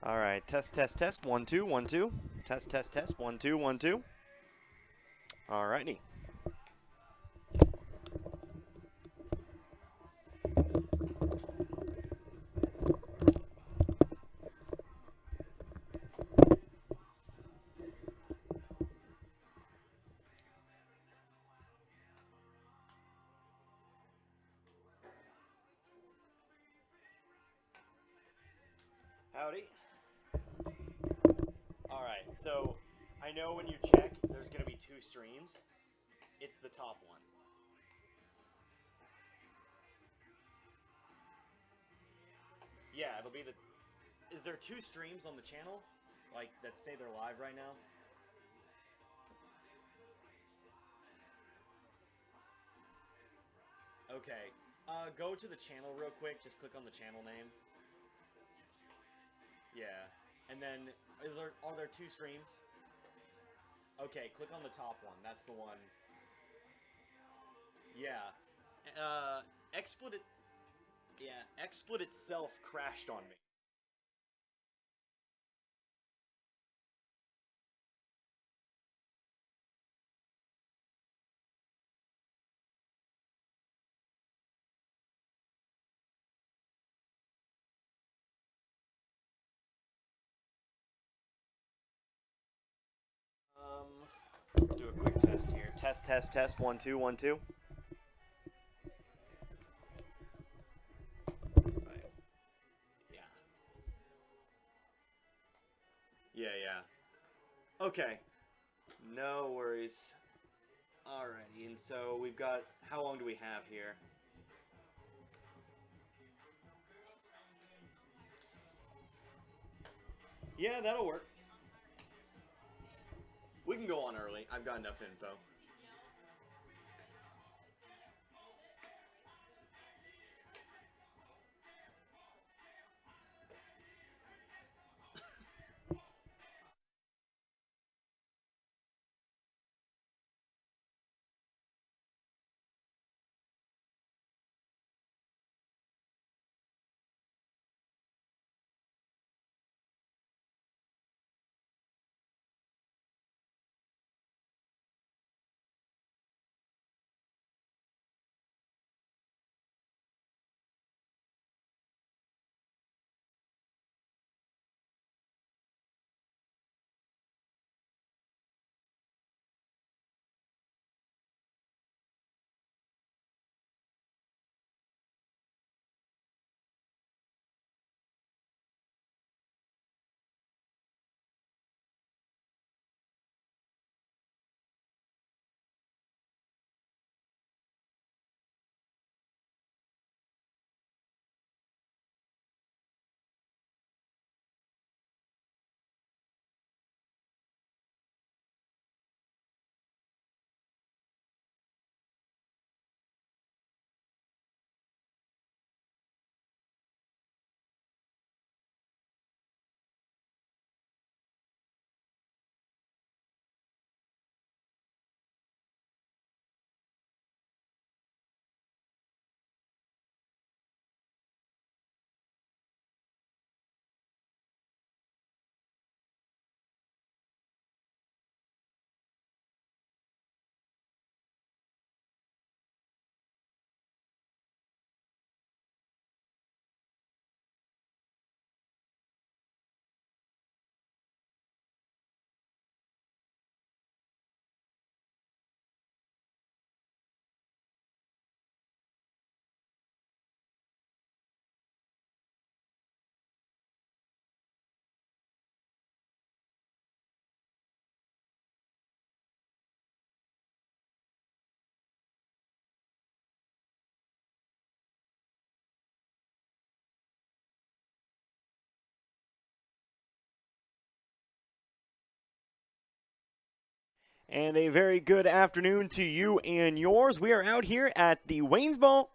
All right, test, test, test. 1, 2, 1, 2. Test, test, test. 1, 2, 1, 2. All righty. Howdy. All right, so I know when you check, there's going to be 2 streams. It's the top one. Yeah, it'll be the... Is there 2 streams on the channel? Like, that say they're live right now? Okay. Go to the channel real quick. Just click on the channel name. Yeah. And then, are there 2 streams? Okay, click on the top one. That's the one. Yeah. XSplit Yeah, XSplit itself crashed on me. Do a quick test here. Test, test, test. 1, 2, 1, 2. Right. Yeah. Yeah. Okay. No worries. Alrighty, and so we've got... How long do we have here? Yeah, that'll work. We can go on early. I've got enough info. And a very good afternoon to you and yours. We are out here at the Waynesville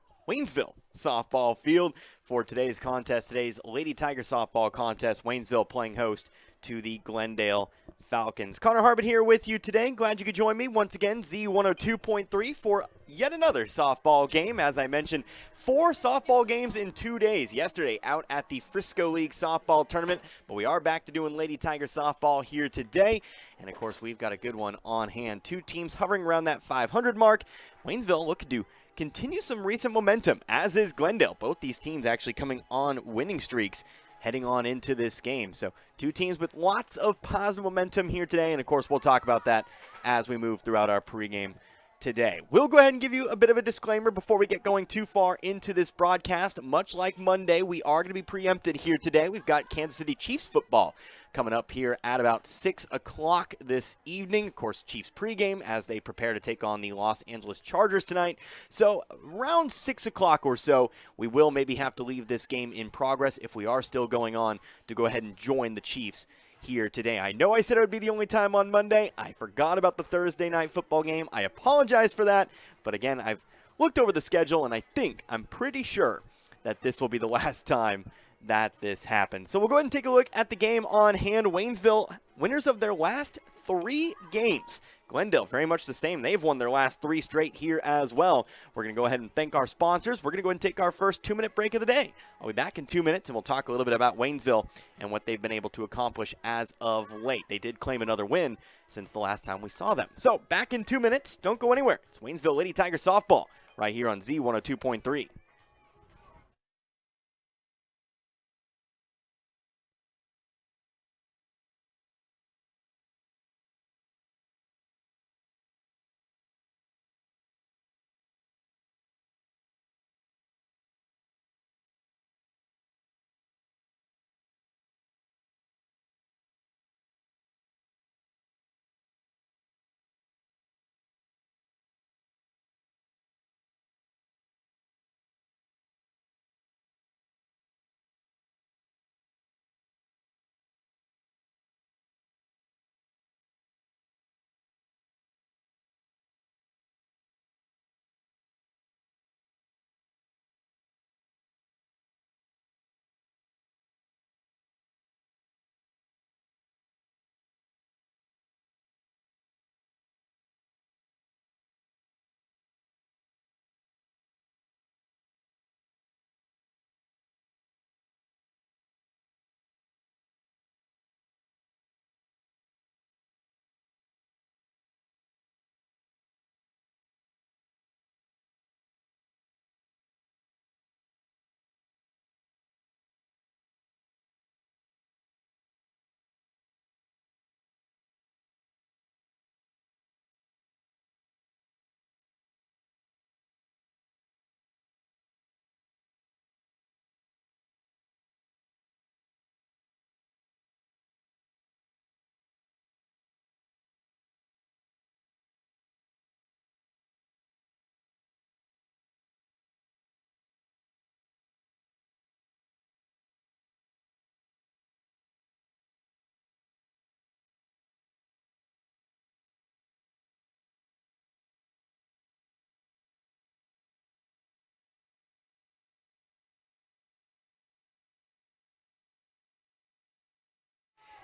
softball field for today's contest, today's Lady Tiger softball contest. Waynesville playing host to the Glendale Falcons. Connor Harbin here with you today. Glad you could join me once again. Z102.3 for yet another softball game. As I mentioned, 4 softball games in 2 days. Yesterday out at the Frisco League softball tournament, but we are back to doing Lady Tiger softball here today. And of course, we've got a good one on hand. 2 teams hovering around that 500 mark. Waynesville looking to continue some recent momentum, as is Glendale. Both these teams actually coming on winning streaks heading on into this game. So 2 teams with lots of positive momentum here today, and of course we'll talk about that as we move throughout our pregame today. We'll go ahead and give you a bit of a disclaimer before we get going too far into this broadcast. Much like Monday, we are going to be preempted here today. We've got Kansas City Chiefs football coming up here at about 6 o'clock this evening. Of course, Chiefs pregame as they prepare to take on the Los Angeles Chargers tonight. So around 6 o'clock or so, we will maybe have to leave this game in progress if we are still going on to go ahead and join the Chiefs here today. I know I said it would be the only time on Monday. I forgot about the Thursday night football game. I apologize for that. But again, I've looked over the schedule, and I'm pretty sure that this will be the last time that this happens. So we'll go ahead and take a look at the game on hand. Waynesville, winners of their last 3 games. Glendale, very much the same. They've won their last 3 straight here as well. We're going to go ahead and thank our sponsors. We're going to go ahead and take our first 2-minute break of the day. I'll be back in 2 minutes, and we'll talk a little bit about Waynesville and what they've been able to accomplish as of late. They did claim another win since the last time we saw them. So back in 2 minutes. Don't go anywhere. It's Waynesville Lady Tiger softball right here on Z102.3.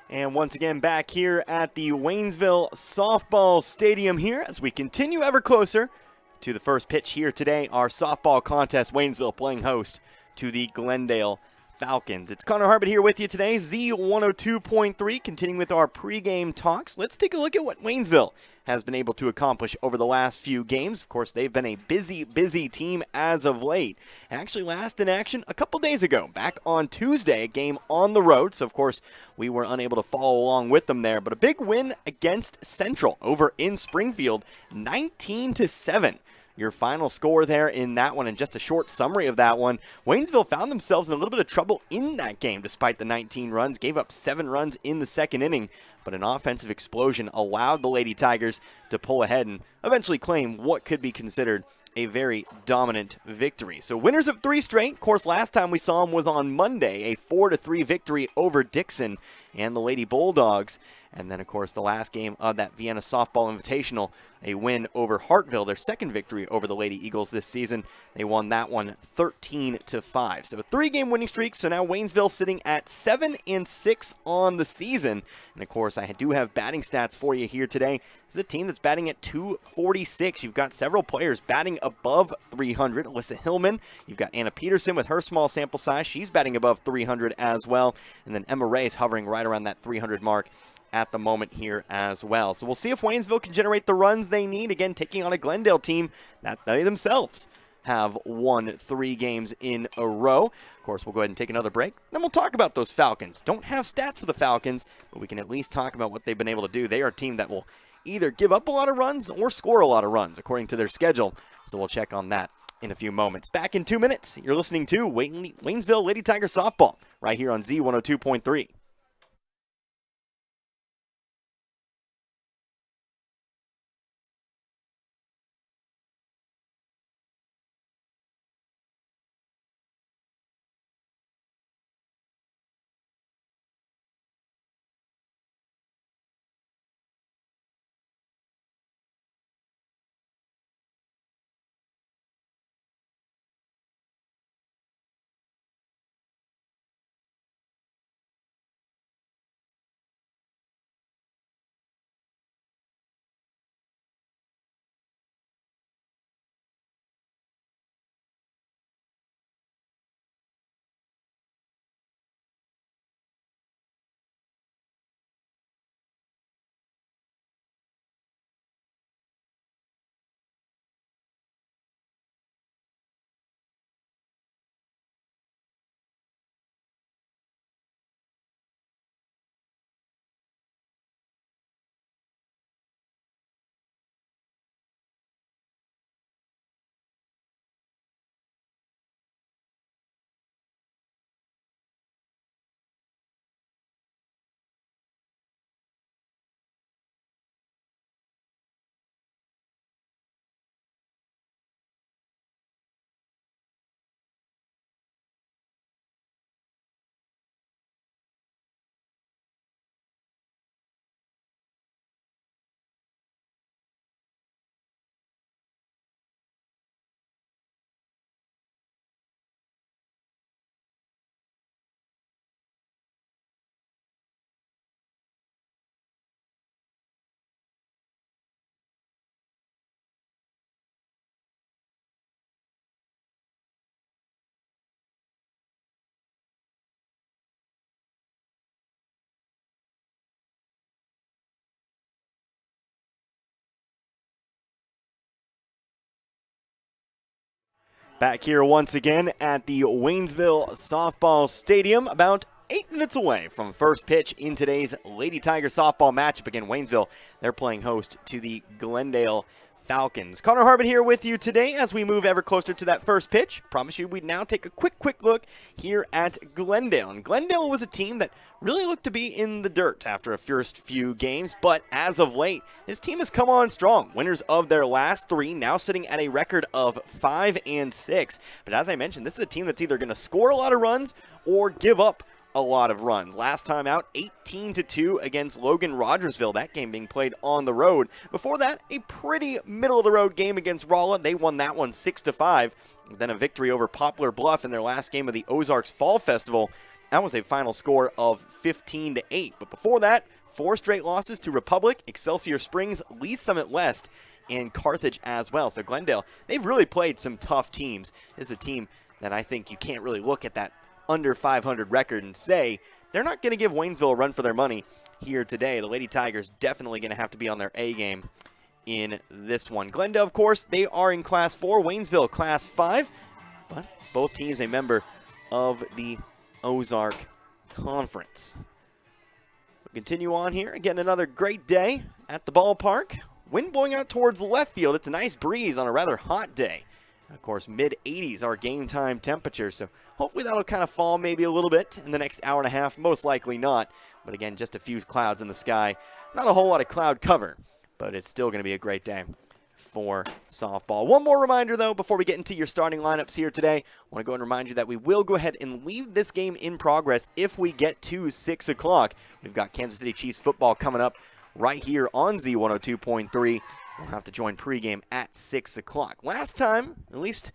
And once again, back here at the Waynesville Softball Stadium here as we continue ever closer to the first pitch here today, our softball contest. Waynesville playing host to the Glendale Falcons. It's Connor Harbert here with you today, Z102.3, continuing with our pregame talks. Let's take a look at what Waynesville has been able to accomplish over the last few games. Of course, they've been a busy team as of late. Actually last in action a couple days ago, back on Tuesday, a game on the road. So, of course, we were unable to follow along with them there. But a big win against Central over in Springfield, 19-7. Your final score there in that one, and just a short summary of that one. Waynesville found themselves in a little bit of trouble in that game despite the 19 runs, gave up 7 runs in the second inning, but an offensive explosion allowed the Lady Tigers to pull ahead and eventually claim what could be considered a very dominant victory. So winners of 3 straight. Of course, last time we saw them was on Monday, a 4-3 victory over Dixon. and the Lady Bulldogs. And then, of course, the last game of that Vienna Softball Invitational, a win over Hartville, their second victory over the Lady Eagles this season. They won that one 13-5. So a 3-game winning streak. So now Waynesville sitting at 7-6 on the season. And, of course, I do have batting stats for you here today. This is a team that's batting at .246. You've got several players batting above 300. Alyssa Hillman. You've got Anna Peterson with her small sample size. She's batting above 300 as well. And then Emma Ray is hovering right around that 300 mark at the moment here as well. So we'll see if Waynesville can generate the runs they need. Again, taking on a Glendale team that they themselves have won 3 games in a row. Of course, we'll go ahead and take another break. Then we'll talk about those Falcons. Don't have stats for the Falcons, but we can at least talk about what they've been able to do. They are a team that will either give up a lot of runs or score a lot of runs according to their schedule. So we'll check on that in a few moments. Back in 2 minutes, you're listening to Waynesville Lady Tiger Softball right here on Z102.3. Back here once again at the Waynesville Softball Stadium, about 8 minutes away from first pitch in today's Lady Tiger softball matchup. Again, Waynesville, they're playing host to the Glendale Falcons. Connor Harbin here with you today as we move ever closer to that first pitch. Promise you we'd now take a quick look here at Glendale. And Glendale was a team that really looked to be in the dirt after a first few games, but as of late, this team has come on strong. Winners of their last 3, now sitting at a record of 5-6. But as I mentioned, this is a team that's either going to score a lot of runs or give up a lot of runs. Last time out, 18-2 against Logan Rogersville, that game being played on the road. Before that, a pretty middle-of-the-road game against Rolla. They won that one 6-5. Then a victory over Poplar Bluff in their last game of the Ozarks Fall Festival. That was a final score of 15-8. But before that, 4 straight losses to Republic, Excelsior Springs, Lee Summit West, and Carthage as well. So Glendale, they've really played some tough teams. This is a team that I think you can't really look at that under 500 record and say they're not going to give Waynesville a run for their money here today. The Lady Tigers definitely going to have to be on their A game in this one. Glendale, of course, they are in Class 4, Waynesville Class 5, but both teams a member of the Ozark Conference. We'll continue on here. Again, another great day at the ballpark. Wind blowing out towards the left field. It's a nice breeze on a rather hot day. Of course, mid-80s our game time temperature, so hopefully that'll kind of fall maybe a little bit in the next hour and a half. Most likely not, but again, just a few clouds in the sky. Not a whole lot of cloud cover, but it's still going to be a great day. for softball. One more reminder, though, before we get into your starting lineups here today. I want to go and remind you that we will go ahead and leave this game in progress if we get to 6 o'clock. We've got Kansas City Chiefs football coming up right here on Z102.3. We'll have to join pregame at 6 o'clock. Last time, at least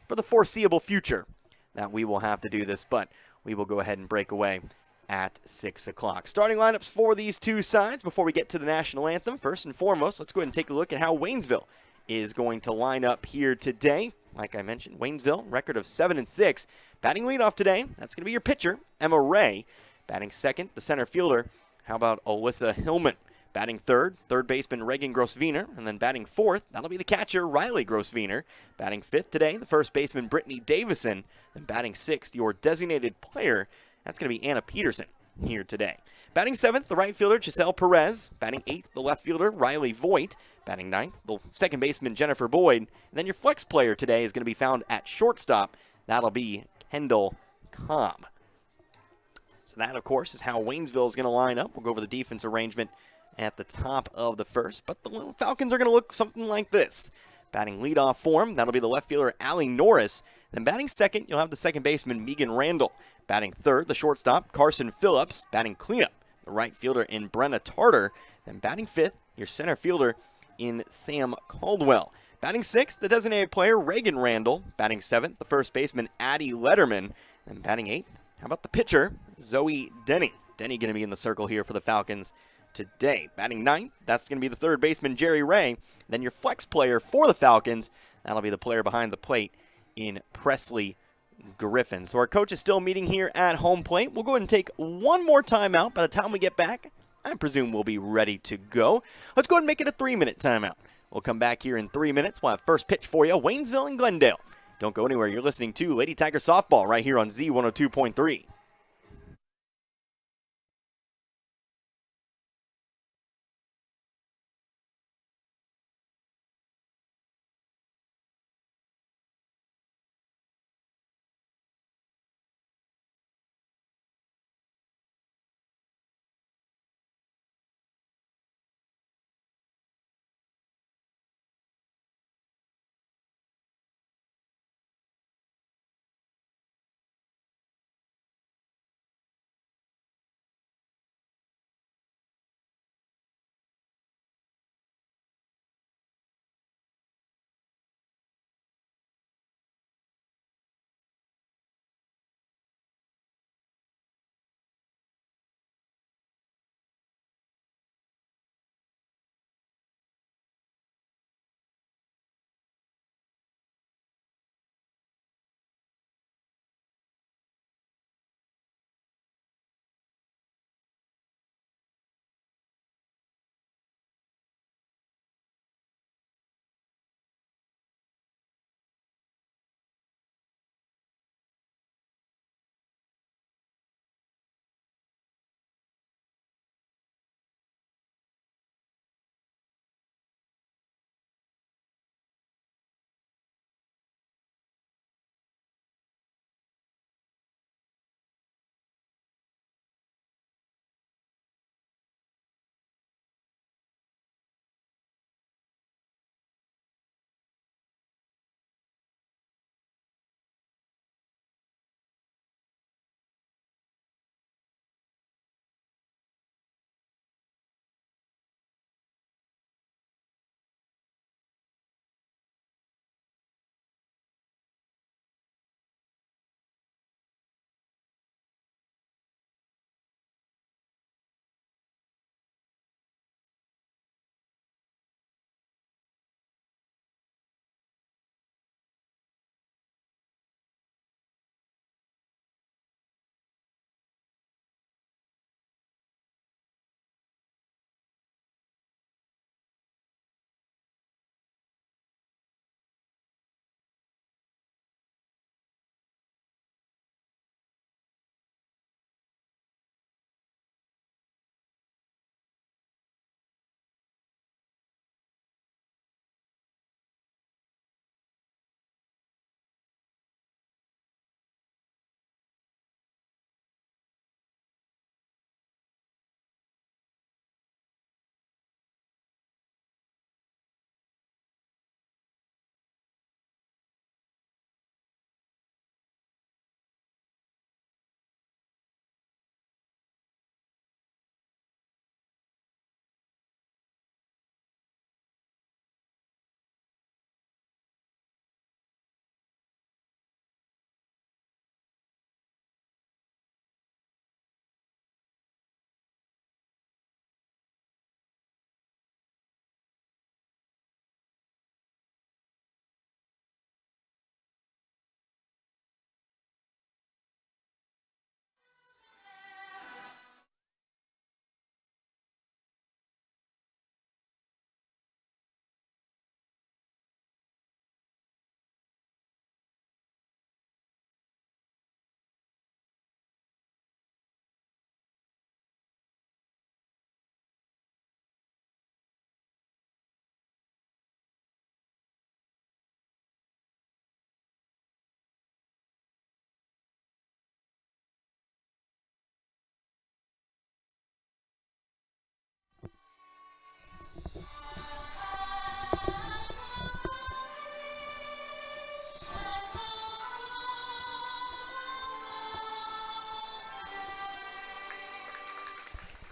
for the foreseeable future, that we will have to do this, but we will go ahead and break away at 6 o'clock. Starting lineups for these two sides before we get to the national anthem. First and foremost, let's go ahead and take a look at how Waynesville is going to line up here today. Like I mentioned, Waynesville, record of 7-6. Batting leadoff today, that's going to be your pitcher, Emma Ray. Batting second, the center fielder, how about Alyssa Hillman? Batting third, third baseman Reagan Gross-Wiener. And then batting fourth, that'll be the catcher, Riley Gross-Wiener. Batting fifth today, the first baseman, Brittany Davison. And batting sixth, your designated player, that's going to be Anna Peterson here today. Batting seventh, the right fielder, Giselle Perez. Batting eighth, the left fielder, Riley Voigt. Batting ninth, the second baseman, Jennifer Boyd. And then your flex player today is going to be found at shortstop. That'll be Kendall Cobb. So that, of course, is how Waynesville is going to line up. We'll go over the defense arrangement at the top of the first. But the Falcons are going to look something like this. Batting leadoff form, that'll be the left fielder, Allie Norris. Then batting second, you'll have the second baseman, Megan Randall. Batting third, the shortstop, Carson Phillips. Batting cleanup, the right fielder in Brenna Tarter. Then batting fifth, your center fielder in Sam Caldwell. Batting sixth, the designated player, Reagan Randall. Batting seventh, the first baseman, Addie Letterman. Then batting eighth, how about the pitcher, Zoe Denny. Denny going to be in the circle here for the Falcons today. Batting ninth, that's going to be the third baseman, Jerry Ray. Then your flex player for the Falcons, that'll be the player behind the plate in Presley Griffin. So our coach is still meeting here at home plate. We'll go ahead and take one more timeout. By the time we get back, I presume we'll be ready to go. Let's go ahead and make it a 3-minute timeout. We'll come back here in 3 minutes. We'll have first pitch for you, Waynesville and Glendale. Don't go anywhere. You're listening to Lady Tiger Softball right here on Z102.3.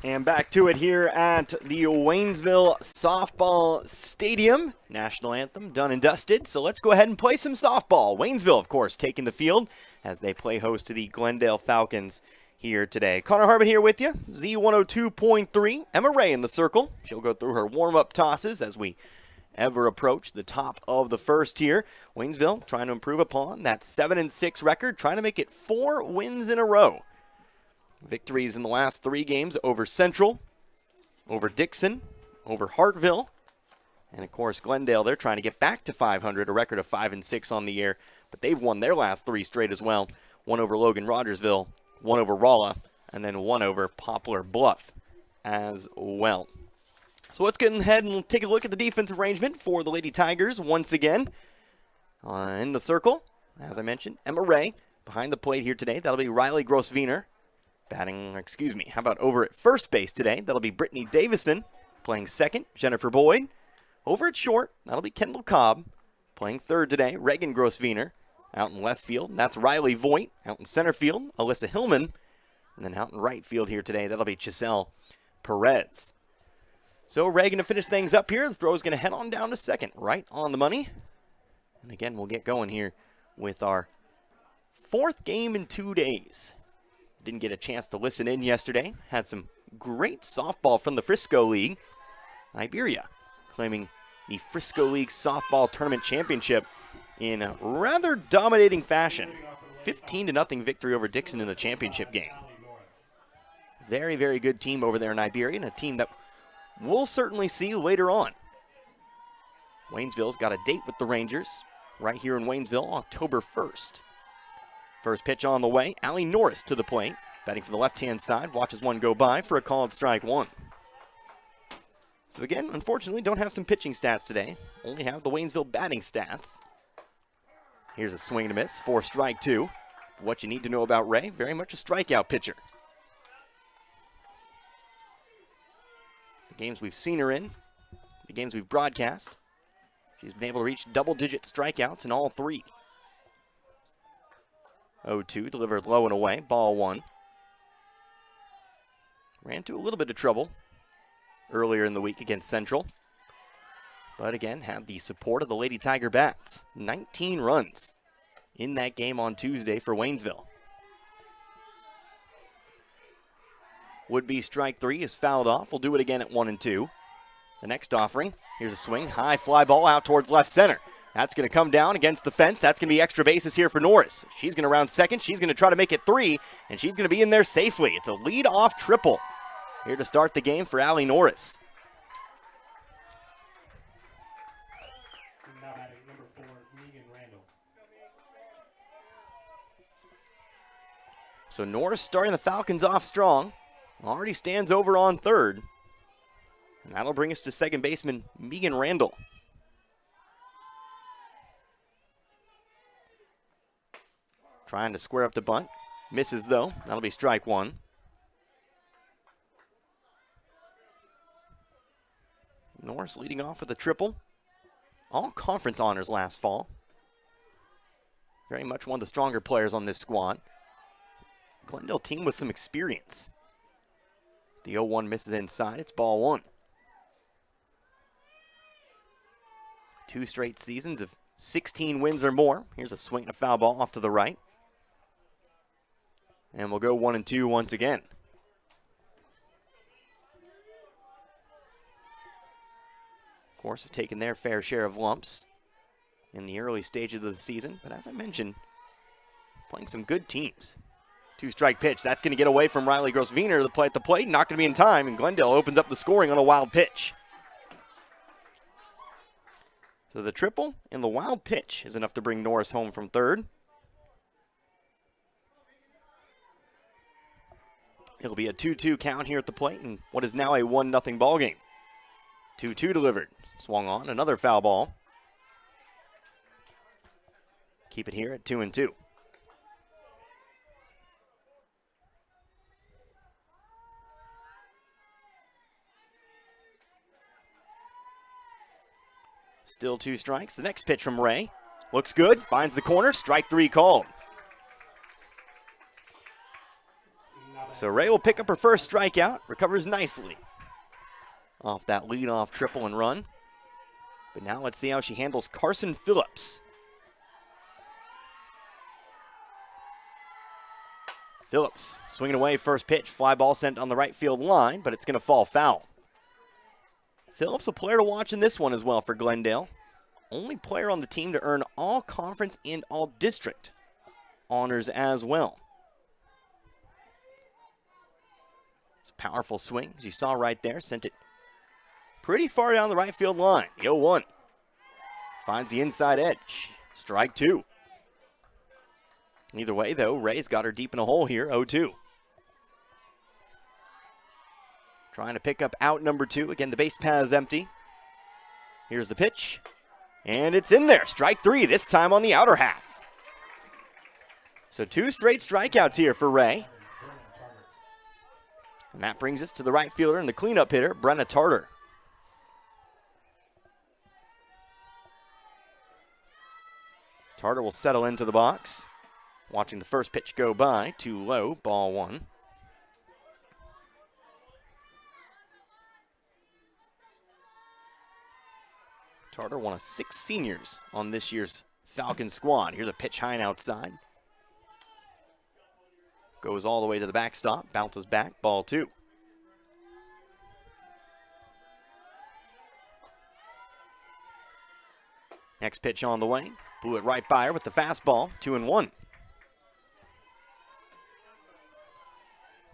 And back to it here at the Waynesville Softball Stadium. National anthem done and dusted, so let's go ahead and play some softball. Waynesville, of course, taking the field as they play host to the Glendale Falcons here today. Connor Harbin here with you, Z102.3. Emma Ray in the circle. She'll go through her warm-up tosses as we ever approach the top of the first here. Waynesville trying to improve upon that 7-6 record, trying to make it 4 wins in a row. Victories in the last 3 games over Central, over Dixon, over Hartville, and of course Glendale. They're trying to get back to 500, a record of 5-6 on the year, but they've won their last 3 straight as well. 1 over Logan Rogersville, 1 over Rolla, and then 1 over Poplar Bluff as well. So let's get ahead and take a look at the defensive arrangement for the Lady Tigers once again. In the circle, as I mentioned, Emma Ray behind the plate here today. That'll be Riley Grosswiener. How about over at first base today? That'll be Brittany Davison playing second. Jennifer Boyd. Over at short, that'll be Kendall Cobb playing third today. Reagan Grosswiener out in left field. And that's Riley Voigt out in center field. Alyssa Hillman. And then out in right field here today, that'll be Chiselle Perez. So Reagan to finish things up here. The throw is going to head on down to second, right on the money. And again, we'll get going here with our 4th game in 2 days. Didn't get a chance to listen in yesterday. Had some great softball from the Frisco League. Iberia claiming the Frisco League Softball Tournament Championship in a rather dominating fashion. 15-0 victory over Dixon in the championship game. Very, very good team over there in Iberia, and a team that we'll certainly see later on. Waynesville's got a date with the Rangers right here in Waynesville, October 1st. First pitch on the way, Allie Norris to the plate. Batting from the left-hand side, watches one go by for a called strike 1. So again, unfortunately, don't have some pitching stats today. Only have the Waynesville batting stats. Here's a swing and a miss for strike 2. What you need to know about Ray, very much a strikeout pitcher. The games we've seen her in, the games we've broadcast, she's been able to reach double-digit strikeouts in all 3. 0-2, delivered low and away, ball 1. Ran into a little bit of trouble earlier in the week against Central. But again, had the support of the Lady Tiger bats. 19 runs in that game on Tuesday for Waynesville. Would-be strike 3 is fouled off. We'll do it again at 1-2. The next offering, here's a swing, high fly ball out towards left center. That's going to come down against the fence. That's going to be extra bases here for Norris. She's going to round second. She's going to try to make it 3, and she's going to be in there safely. It's a lead-off triple here to start the game for Allie Norris. Now batting number 4, Megan Randall. So Norris starting the Falcons off strong. Already stands over on third. And that'll bring us to second baseman Megan Randall. Trying to square up the bunt. Misses though. That'll be strike 1. Norris leading off with a triple. All conference honors last fall. Very much one of the stronger players on this squad. Glendale team with some experience. The 0-1 misses inside. It's ball 1. 2 straight seasons of 16 wins or more. Here's a swing and a foul ball off to the right. And we'll go 1-2 once again. Of course, have taken their fair share of lumps in the early stages of the season. But as I mentioned, playing some good teams. 2-strike pitch. That's going to get away from Riley Grosswiener. The play at the plate. Not going to be in time. And Glendale opens up the scoring on a wild pitch. So the triple and the wild pitch is enough to bring Norris home from third. It'll be a 2-2 count here at the plate in what is now a 1-0 ball game. 2-2 delivered. Swung on, another foul ball. Keep it here at 2-2. Still 2 strikes. The next pitch from Ray. Looks good, finds the corner, strike 3 called. So Ray will pick up her first strikeout, recovers nicely off that leadoff triple and run. But now let's see how she handles Carson Phillips. Phillips swinging away, first pitch, fly ball sent on the right field line, but it's going to fall foul. Phillips a player to watch in this one as well for Glendale. Only player on the team to earn all conference and all district honors as well. It's a powerful swing, as you saw right there, sent it pretty far down the right field line. The 0-1 finds the inside edge. Strike two. Either way, though, Ray's got her deep in a hole here, 0-2. Trying to pick up out number two. Again, the base pad is empty. Here's the pitch. And it's in there. Strike three, this time on the outer half. So 2 straight strikeouts here for Ray. And that brings us to the right fielder and the cleanup hitter, Brenna Tarter. Tarter will settle into the box. Watching the first pitch go by, too low, ball one. Tarter, one of 6 seniors on this year's Falcon squad. Here's a pitch high and outside. Goes all the way to the backstop, bounces back, ball two. Next pitch on the way. Blew it right by her with the fastball, 2-1.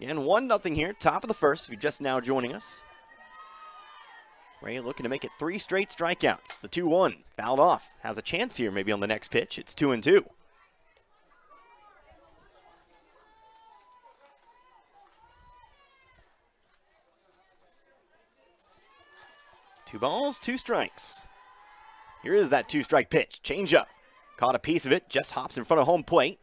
Again, 1-0 here, top of the first, if you're just now joining us. Ray looking to make it 3 straight strikeouts. The 2-1 fouled off. Has a chance here maybe on the next pitch. It's 2-2. Two balls, 2 strikes. Here is that 2-strike pitch. Change up. Caught a piece of it, just hops in front of home plate.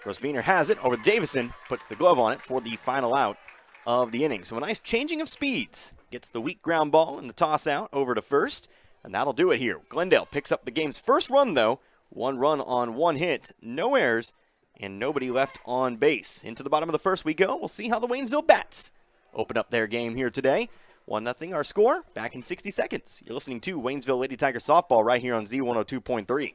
Grosvenor has it over to Davison, puts the glove on it for the final out of the inning. So a nice changing of speeds. Gets the weak ground ball and the toss out over to first, and that'll do it here. Glendale picks up the game's first run, though. 1 run on 1 hit, no errors, and nobody left on base. Into the bottom of the first we go. We'll see how the Waynesville Bats open up their game here today. 1-0 our score, back in 60 seconds. You're listening to Waynesville Lady Tiger Softball right here on Z102.3.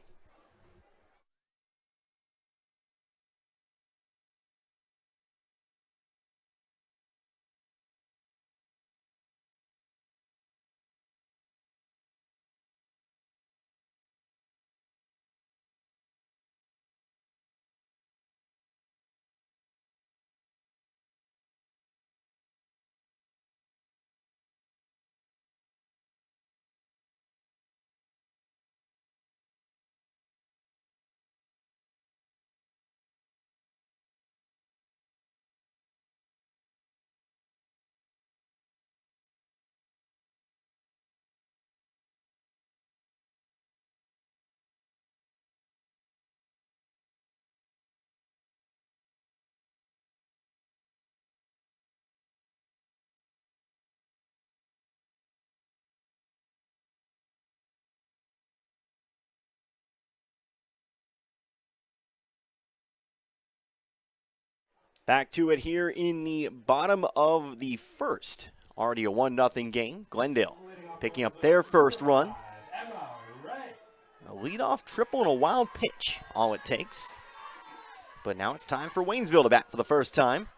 Back to it here in the bottom of the first. Already a 1-0 game. Glendale picking up their first run. A leadoff triple and a wild pitch, all it takes. But now it's time for Waynesville to bat for the first time.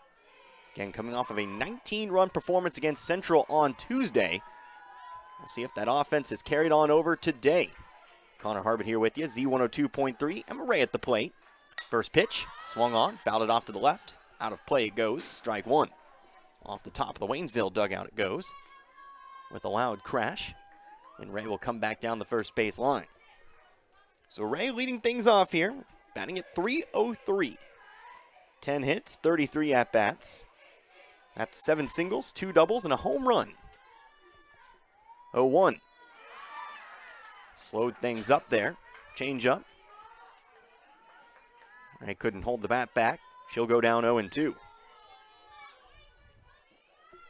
Again, coming off of a 19-run performance against Central on Tuesday. We'll see if that offense is carried on over today. Connor Harbert here with you, Z102.3. Emma Ray at the plate. First pitch, swung on, fouled it off to the left. Out of play it goes, strike one. Off the top of the Waynesville dugout it goes with a loud crash. And Ray will come back down the first base line. So Ray leading things off here, batting at .303. 10 hits, 33 at-bats. That's 7 singles, 2 doubles, and a home run. 0-1. Slowed things up there. Change up. Ray couldn't hold the bat back. She'll go down 0-2.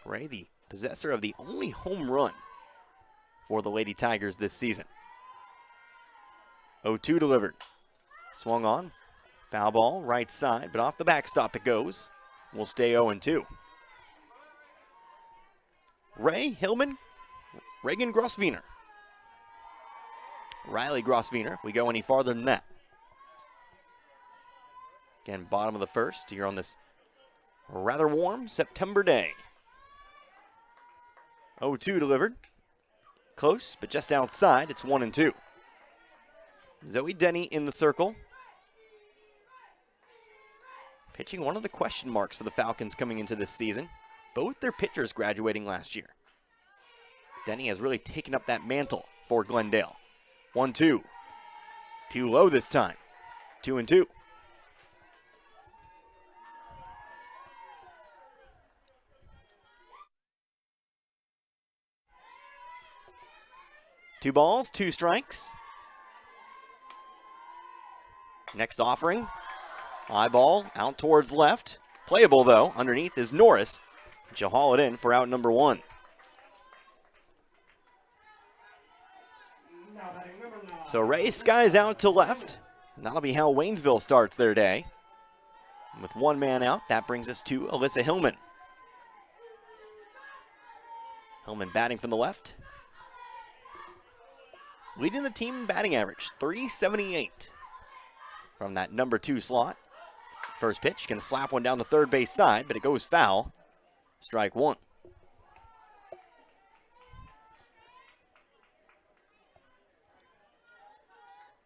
Ray, the possessor of the only home run for the Lady Tigers this season. 0-2 delivered. Swung on. Foul ball, right side, but off the backstop it goes. Will stay 0-2. Ray Hillman, Reagan Grosswiener. Riley Grosswiener, if we go any farther than that. Again, bottom of the first here on this rather warm September day. 0-2 delivered. Close, but just outside. It's 1-2. Zoe Denny in the circle. Pitching one of the question marks for the Falcons coming into this season. Both their pitchers graduating last year. Denny has really taken up that mantle for Glendale. 1-2. Too low this time. 2-2. Two balls, two strikes. Next offering. High ball out towards left. Playable though. Underneath is Norris. She'll haul it in for out number 1. So Ray skies out to left. And that'll be how Waynesville starts their day. And with one man out, that brings us to Alyssa Hillman. Hillman batting from the left. Leading the team in batting average, 378 from that number 2 slot. First pitch, going to slap one down the third base side, but it goes foul. Strike 1.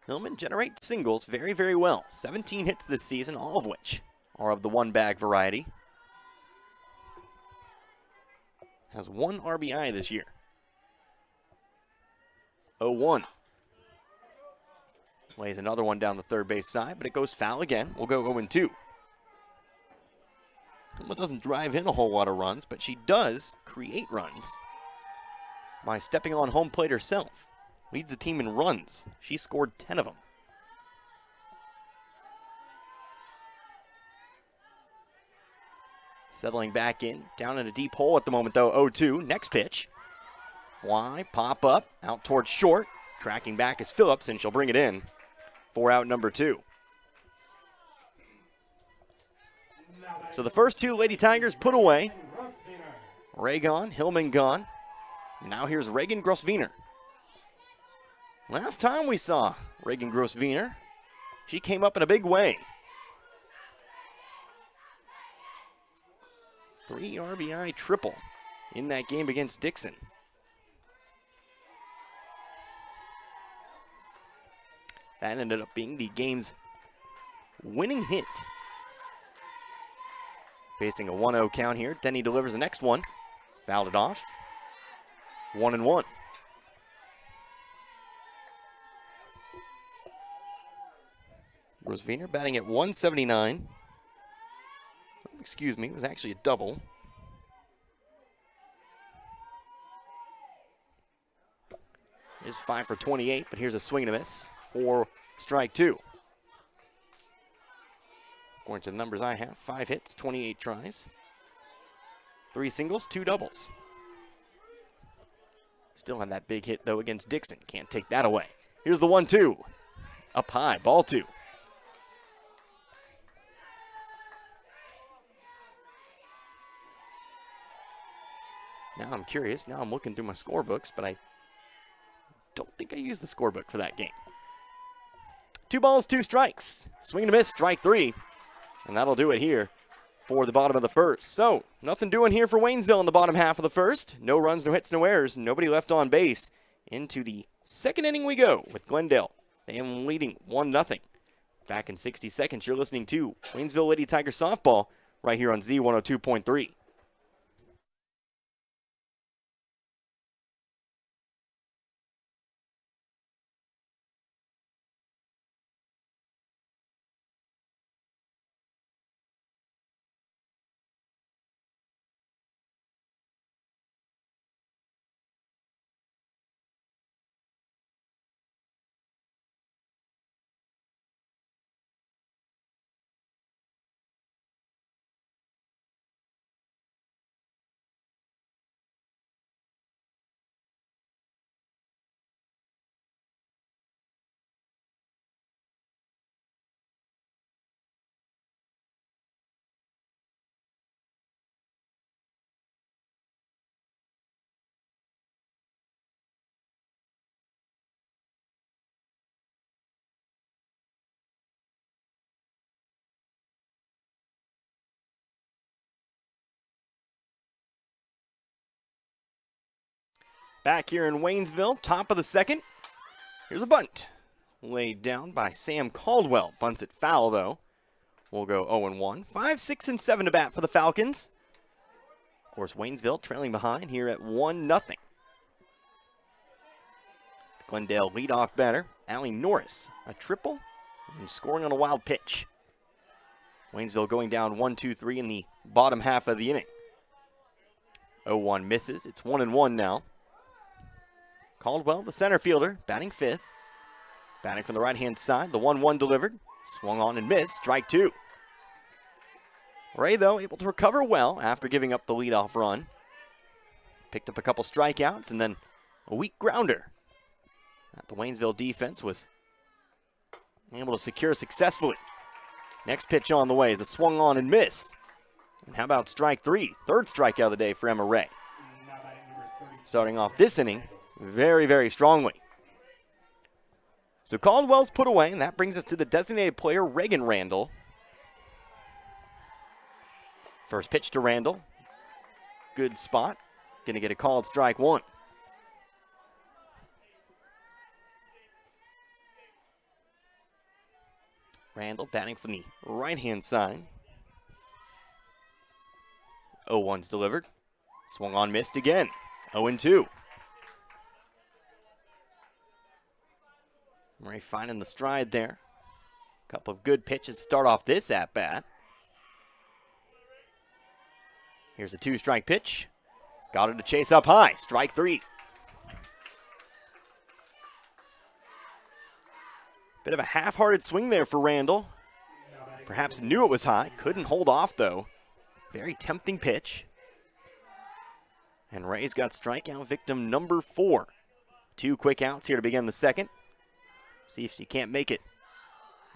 Hillman generates singles very, very well. 17 hits this season, all of which are of the one-bag variety. Has 1 RBI this year. 0-1. Lays another one down the third base side, but it goes foul again. We'll go 0-2. Hillman doesn't drive in a whole lot of runs, but she does create runs by stepping on home plate herself. Leads the team in runs. She scored 10 of them. Settling back in, down in a deep hole at the moment though, 0-2. Next pitch. Fly, pop up, out towards short. Tracking back is Phillips, and she'll bring it in for out number 2. So the first 2 Lady Tigers put away. Ray gone, Hillman gone. Now here's Reagan Grosswiener. Last time we saw Reagan Grosswiener, she came up in a big way. 3 RBI triple in that game against Dixon. That ended up being the game's winning hit. Facing a 1-0 count here. Denny delivers the next one. Fouled it off. 1-1. Grosswiener batting at 179. Excuse me, it was actually a double. Is 5 for 28, but here's a swing and a miss for strike 2. According to the numbers I have, 5 hits, 28 tries. 3 singles, 2 doubles. Still had that big hit, though, against Dixon. Can't take that away. Here's the 1-2. Up high, ball 2. Now I'm curious. Now I'm looking through my scorebooks, but I don't think I used the scorebook for that game. 2 balls, 2 strikes. Swing and a miss, strike 3. And that'll do it here for the bottom of the first. So, nothing doing here for Waynesville in the bottom half of the first. No runs, no hits, no errors. Nobody left on base. Into the second inning we go with Glendale. They are leading 1-0. Back in 60 seconds, you're listening to Waynesville Lady Tiger Softball right here on Z102.3. Back here in Waynesville, top of the second. Here's a bunt. Laid down by Sam Caldwell. Bunts it foul, though. We'll go 0-1. 5, 6, and 7 to bat for the Falcons. Of course, Waynesville trailing behind here at 1-0. Glendale leadoff batter, Allie Norris. A triple and scoring on a wild pitch. Waynesville going down 1-2-3 in the bottom half of the inning. 0-1 misses. It's 1-1 now. Caldwell, the center fielder, batting fifth. Batting from the right-hand side. The 1-1 delivered. Swung on and missed. Strike two. Ray, though, able to recover well after giving up the leadoff run. Picked up a couple strikeouts and then a weak grounder. The Waynesville defense was able to secure successfully. Next pitch on the way is a swung on and miss. And how about strike three? Third strikeout of the day for Emma Ray. Starting off this inning very, very strongly. So Caldwell's put away, and that brings us to the designated player, Reagan Randall. First pitch to Randall. Good spot. Going to get a called strike one. Randall batting from the right-hand side. 0-1's delivered. Swung on, missed again. 0-2. Ray finding the stride there. Couple of good pitches to start off this at-bat. Here's a two-strike pitch. Got it to chase up high. Strike three. Bit of a half-hearted swing there for Randall. Perhaps knew it was high. Couldn't hold off, though. Very tempting pitch. And Ray's got strikeout victim number 4. 2 quick outs here to begin the second. See if she can't make it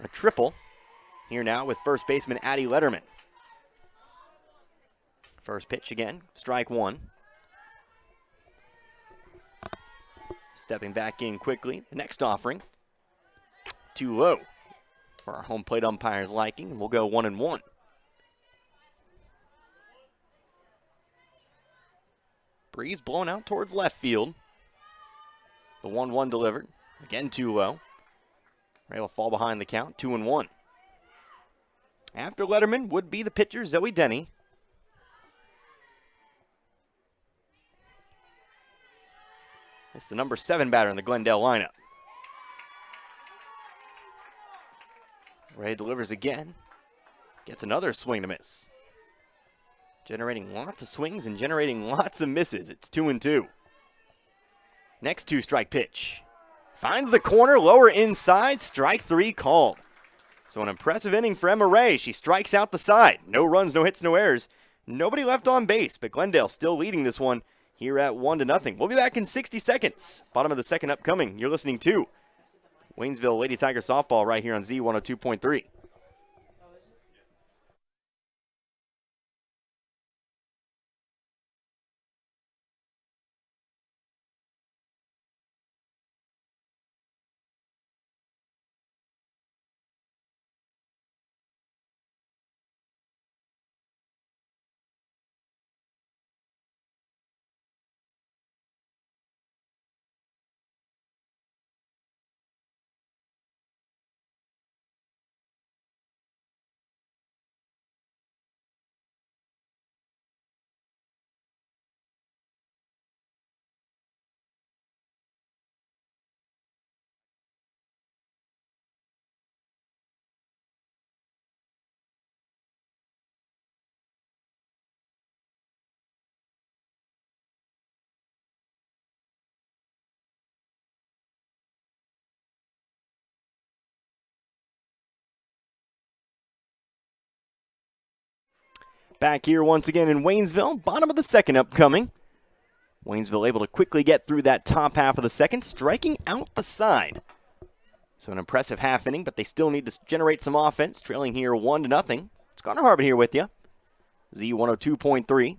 a triple. Here now with first baseman Addie Letterman. First pitch again, strike one. Stepping back in quickly. The next offering. Too low for our home plate umpire's liking. We'll go 1-1. Breeze blown out towards left field. The 1-1 delivered. Again, too low. Ray will fall behind the count, 2-1. After Letterman would be the pitcher, Zoe Denny. It's the number 7 batter in the Glendale lineup. Ray delivers again. Gets another swing to miss. Generating lots of swings and generating lots of misses. It's 2-2. Next two-strike pitch. Finds the corner, lower inside, strike three called. So an impressive inning for Emma Ray. She strikes out the side. No runs, no hits, no errors. Nobody left on base, but Glendale still leading this one here at 1-0. We'll be back in 60 seconds. Bottom of the second upcoming. You're listening to Waynesville Lady Tiger Softball right here on Z102.3. Back here once again in Waynesville, bottom of the second upcoming. Waynesville able to quickly get through that top half of the second, striking out the side. So an impressive half inning, but they still need to generate some offense, trailing here 1-0. It's Connor Harbin here with you. Z102.3.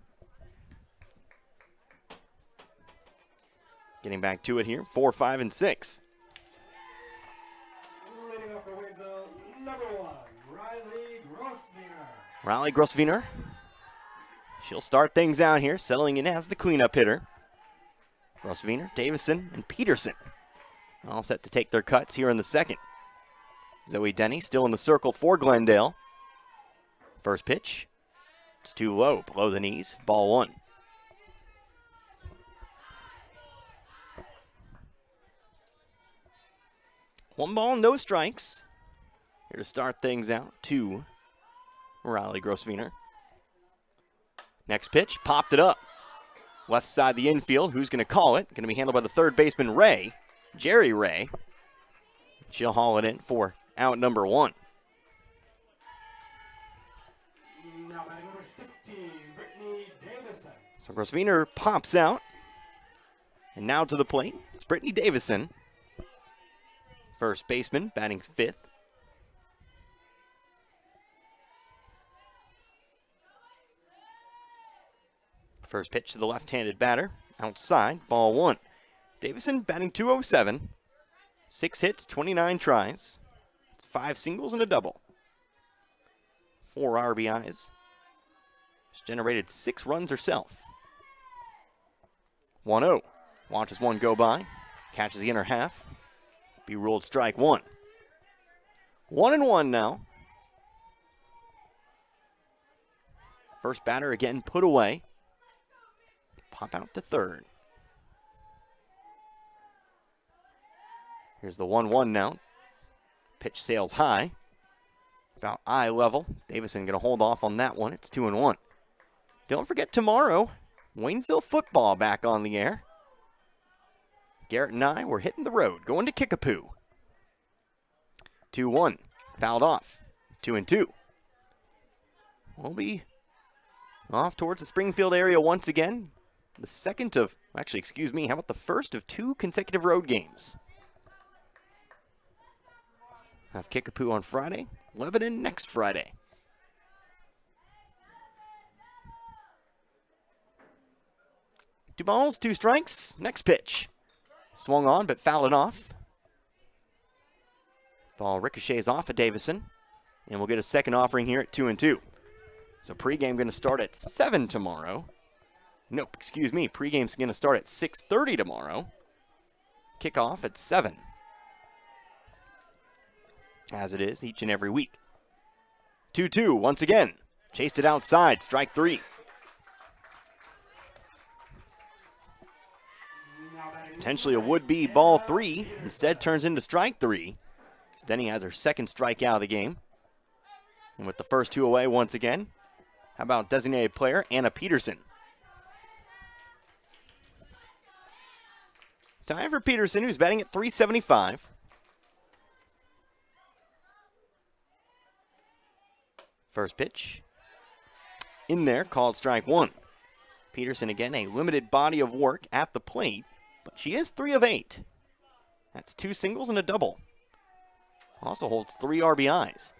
Getting back to it here, 4, 5, and 6. Leading off for Waynesville, number 1, Riley Grosswiener. Riley Grosswiener. She'll start things out here, settling in as the cleanup hitter. Grosvenor, Davison, and Peterson all set to take their cuts here in the second. Zoe Denny still in the circle for Glendale. First pitch. It's too low, below the knees. Ball one. One ball, no strikes. Here to start things out to Riley Grosvenor. Next pitch, popped it up. Left side the infield. Who's going to call it? Going to be handled by the third baseman, Ray. Jerry Ray. She'll haul it in for out number one. Now batting number 16, Brittany Davison. So Grosvenor pops out. And now to the plate, it's Brittany Davison. First baseman, batting fifth. First pitch to the left-handed batter. Outside, ball one. Davison batting .207. 6 hits, 29 tries. It's 5 singles and a double. 4 RBIs. She's generated 6 runs herself. 1-0. Watches one go by. Catches the inner half. Be ruled strike one. 1-1 now. First batter again put away. Pop out to third. Here's the 1-1 now. Pitch sails high. About eye level. Davison going to hold off on that one. It's 2-1. Don't forget tomorrow, Waynesville football back on the air. Garrett and I were hitting the road, going to Kickapoo. 2-1. Fouled off. 2-2. We'll be off towards the Springfield area once again. The second of, actually, excuse me, how about the first of 2 consecutive road games? Have Kickapoo on Friday, Lebanon next Friday. Two balls, 2 strikes. Next pitch. Swung on, but fouled it off. Ball ricochets off of Davison. And we'll get a second offering here at 2-2. So pregame going to start at 7 tomorrow. Nope, excuse me. Pregame's going to start at 6:30 tomorrow. Kickoff at 7. As it is each and every week. 2-2 once again. Chased it outside. Strike 3. Potentially a would-be ball 3. Instead turns into strike 3. Denny has her second strikeout of the game. And with the first 2 away once again, how about designated player Anna Peterson? Time for Peterson, who's batting at .375. First pitch. In there, called strike 1. Peterson, again, a limited body of work at the plate, but she is 3 of 8. That's 2 singles and a double. Also holds 3 RBIs.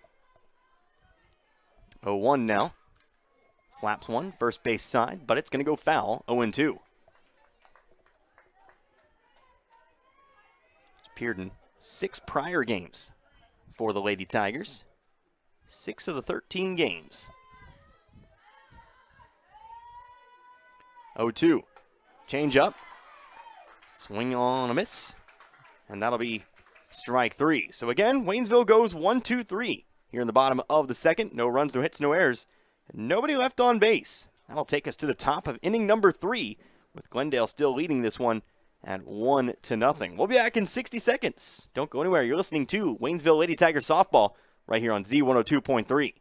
0-1 now. Slaps one, first base side, but it's going to go foul. 0-2. Appeared in 6 prior games for the Lady Tigers. 6 of the 13 games. 0-2. Change up. Swing on a miss. And that'll be strike 3. So again, Waynesville goes 1-2-3 here in the bottom of the second. No runs, no hits, no errors. Nobody left on base. That'll take us to the top of inning number 3, with Glendale still leading this one at 1-0. We'll be back in 60 seconds. Don't go anywhere. You're listening to Waynesville Lady Tigers softball right here on Z102.3.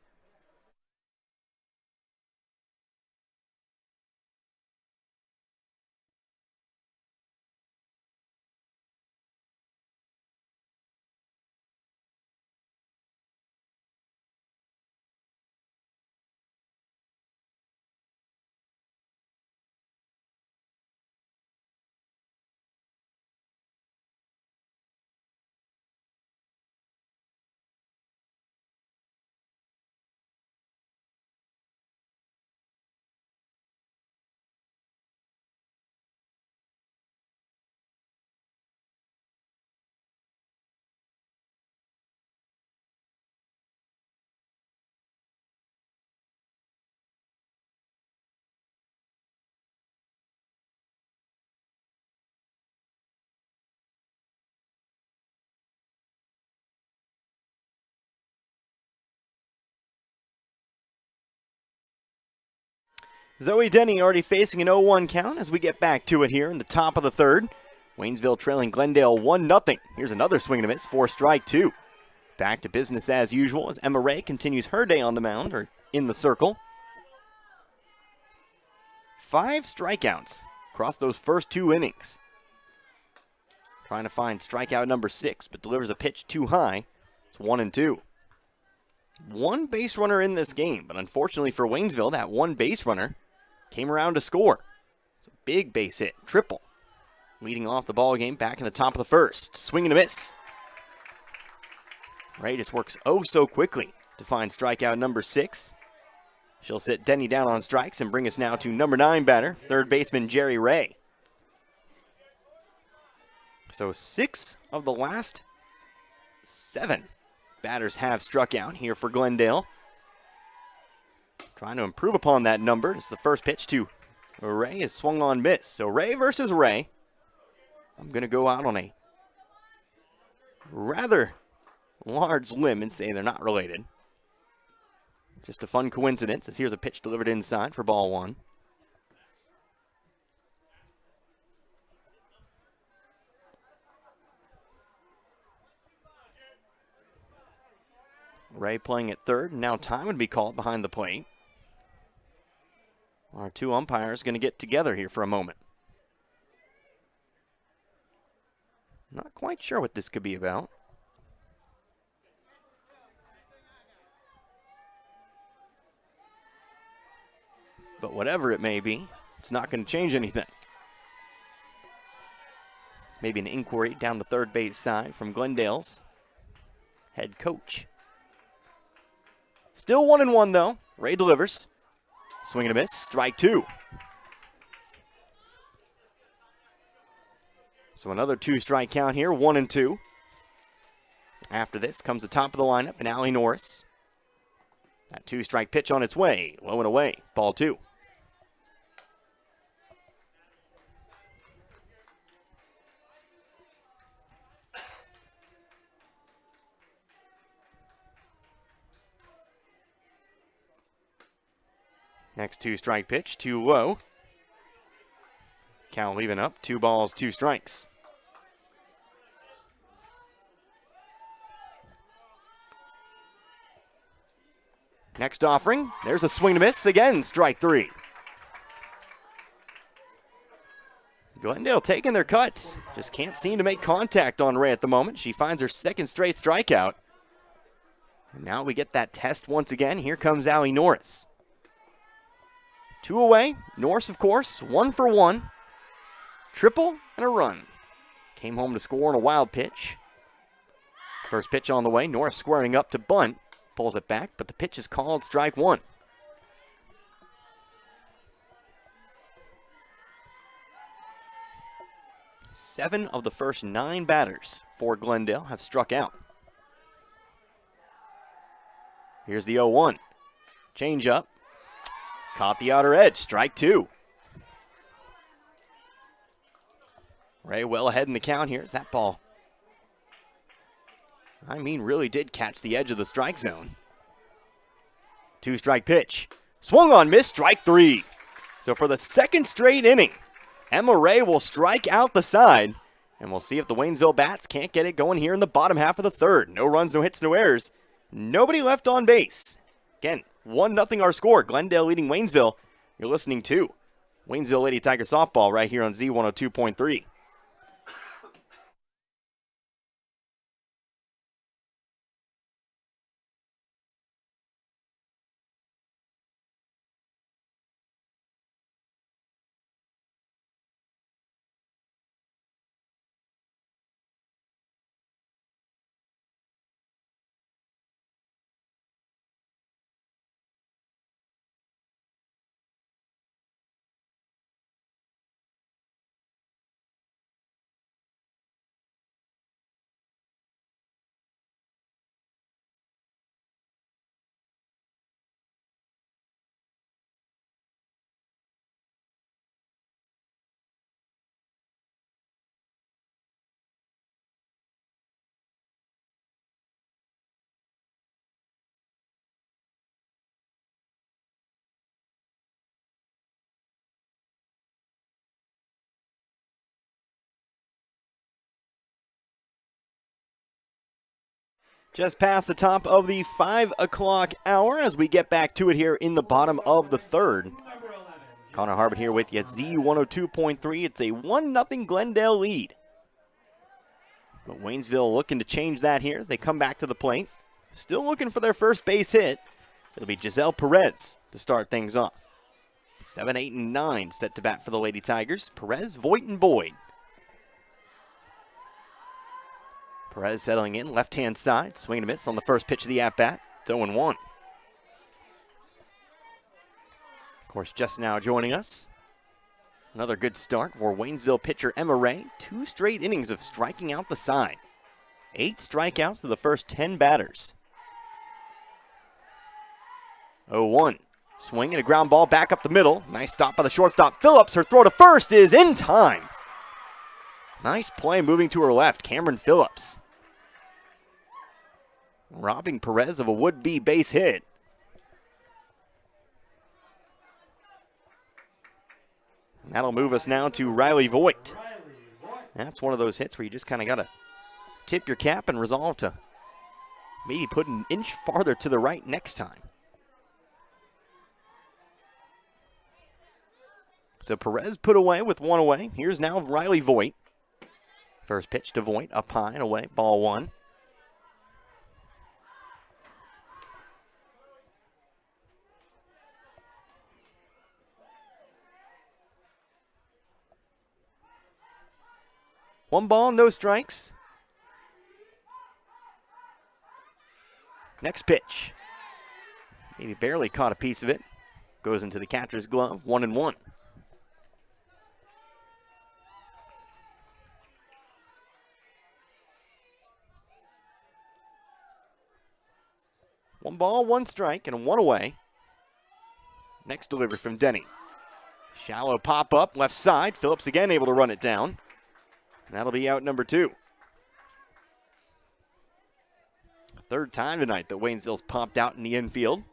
Zoe Denny already facing an 0-1 count as we get back to it here in the top of the third. Waynesville trailing Glendale 1-0. Here's another swing and a miss for strike two. Back to business as usual as Emma Ray continues her day on the mound, or in the circle. 5 strikeouts across those first 2 innings. Trying to find strikeout number 6, but delivers a pitch too high. It's 1-2. 1 base runner in this game, but unfortunately for Waynesville, that 1 base runner came around to score. It's a big base hit, triple. Leading off the ball game back in the top of the first. Swing and a miss. Ray just works oh so quickly to find strikeout number 6. She'll sit Denny down on strikes and bring us now to number 9 batter, third baseman Jerry Ray. So 6 of the last 7 batters have struck out here for Glendale. Trying to improve upon that number. It's the first pitch to Ray is swung on miss. So Ray versus Ray. I'm going to go out on a rather large limb and say they're not related. Just a fun coincidence as here's a pitch delivered inside for ball 1. Ray playing at third. Now time would be called behind the plate. Our 2 umpires going to get together here for a moment. Not quite sure what this could be about. But whatever it may be, it's not going to change anything. Maybe an inquiry down the third base side from Glendale's head coach. Still 1-1 though. Ray delivers. Swing and a miss. Strike 2. So another 2-strike count here. 1-2. After this comes the top of the lineup and Allie Norris. That 2-strike pitch on its way. Low and away. Ball 2. Next 2-strike pitch, too low. Count leaving up, 2 balls, 2 strikes. Next offering, there's a swing and a miss, again, strike 3. Glendale taking their cuts, just can't seem to make contact on Ray at the moment. She finds her second straight strikeout. And now we get that test once again. Here comes Allie Norris. 2 away. Norris, of course, 1 for 1. Triple and a run. Came home to score on a wild pitch. First pitch on the way. Norris squaring up to bunt. Pulls it back, but the pitch is called strike 1. Seven of the first 9 batters for Glendale have struck out. Here's the 0-1. Change up. Caught the outer edge, strike 2. Ray well ahead in the count here. Is that ball? Really did catch the edge of the strike zone. 2-strike pitch. Swung on, miss, strike 3. So for the second straight inning, Emma Ray will strike out the side. And we'll see if the Waynesville Bats can't get it going here in the bottom half of the third. No runs, no hits, no errors. Nobody left on base. Again, 1-0 our score. Glendale leading Waynesville. You're listening to Waynesville Lady Tiger Softball right here on Z102.3. Just past the top of the 5 o'clock hour as we get back to it here in the bottom of the third. Number 11. Connor Harbert here with you, Z102.3. It's a 1-0 Glendale lead. But Waynesville looking to change that here as they come back to the plate. Still looking for their first base hit. It'll be Giselle Perez to start things off. 7, 8, and 9 set to bat for the Lady Tigers. Perez, Voigt, and Boyd. Perez settling in, left-hand side. Swing and a miss on the first pitch of the at-bat. 0-1. Of course, just now joining us. Another good start for Waynesville pitcher Emma Ray. 2 straight innings of striking out the side. 8 strikeouts to the first 10 batters. 0-1. Swing and a ground ball back up the middle. Nice stop by the shortstop Phillips. Her throw to first is in time. Nice play moving to her left, Cameron Phillips. Robbing Perez of a would-be base hit. And that'll move us now to Riley Voigt. That's one of those hits where you just kind of got to tip your cap and resolve to maybe put an inch farther to the right next time. So Perez put away with 1 away. Here's now Riley Voigt. First pitch to Voigt, up high and away, ball 1. One ball, no strikes. Next pitch. Maybe barely caught a piece of it. Goes into the catcher's glove, 1-1. One ball, 1 strike, and 1 away. Next delivery from Denny. Shallow pop up, left side. Phillips again able to run it down. And that'll be out number 2. Third time tonight that Waynesville's popped out in the infield.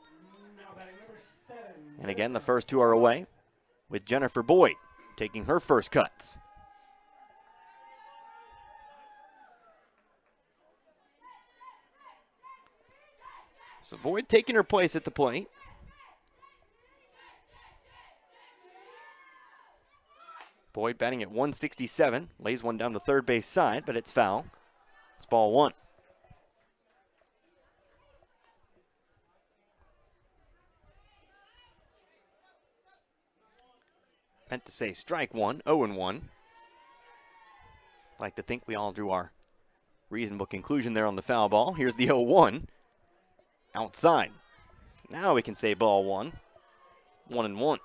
And again, the first 2 are away, with Jennifer Boyd taking her first cuts. So Boyd taking her place at the plate. Boyd batting at 167, lays one down the third base side, but it's foul. It's ball 1. Meant to say strike 1, 0-1. Like to think we all drew our reasonable conclusion there on the foul ball. Here's the 0-1. Outside. Now we can say ball 1. 1-1.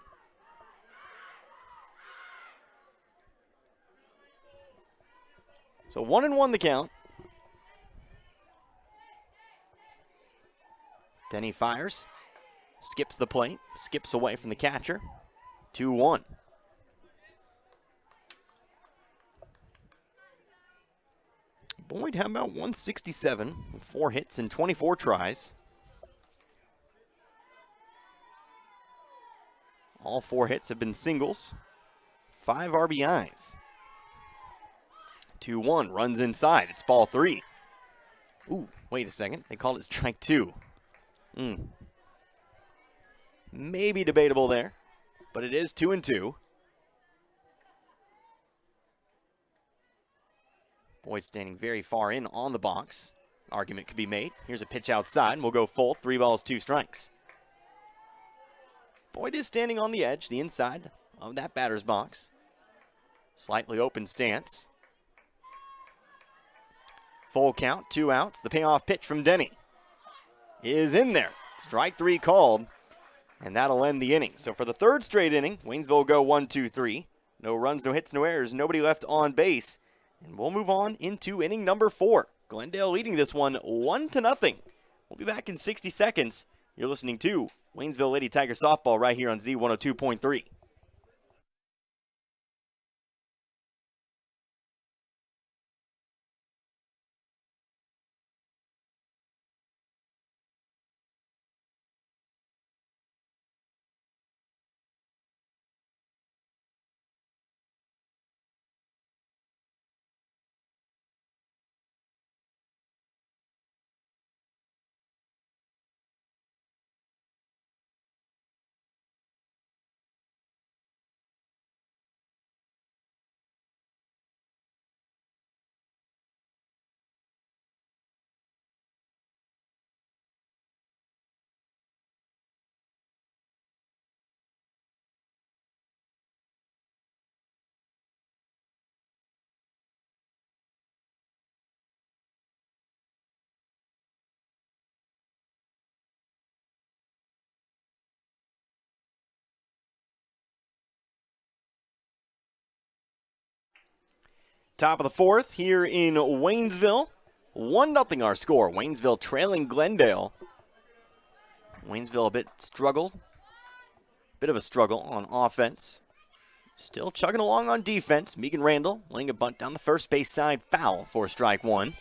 So 1-1 the count. Denny fires. Skips the plate. Skips away from the catcher. 2-1. Boyd, how about 167? 4 hits and 24 tries. All 4 hits have been singles. 5 RBIs. 2-1, runs inside. It's ball 3. Ooh, wait a second. They called it strike 2. Maybe debatable there, but it is 2-2. Boyd standing very far in on the box. Argument could be made. Here's a pitch outside, and we'll go full. 3 balls, 2 strikes. Boyd is standing on the edge, the inside of that batter's box. Slightly open stance. Full count, 2 outs. The payoff pitch from Denny is in there. Strike 3 called, and that'll end the inning. So for the 3rd straight inning, Waynesville will go 1-2-3. No runs, no hits, no errors, nobody left on base. And we'll move on into inning number 4. Glendale leading this one 1-0. We'll be back in 60 seconds. You're listening to Waynesville Lady Tiger Softball right here on Z102.3. Top of the fourth here in Waynesville. 1-0 our score. Waynesville trailing Glendale. Waynesville a bit of a struggle on offense. Still chugging along on defense. Megan Randall laying a bunt down the first base side, foul for strike one.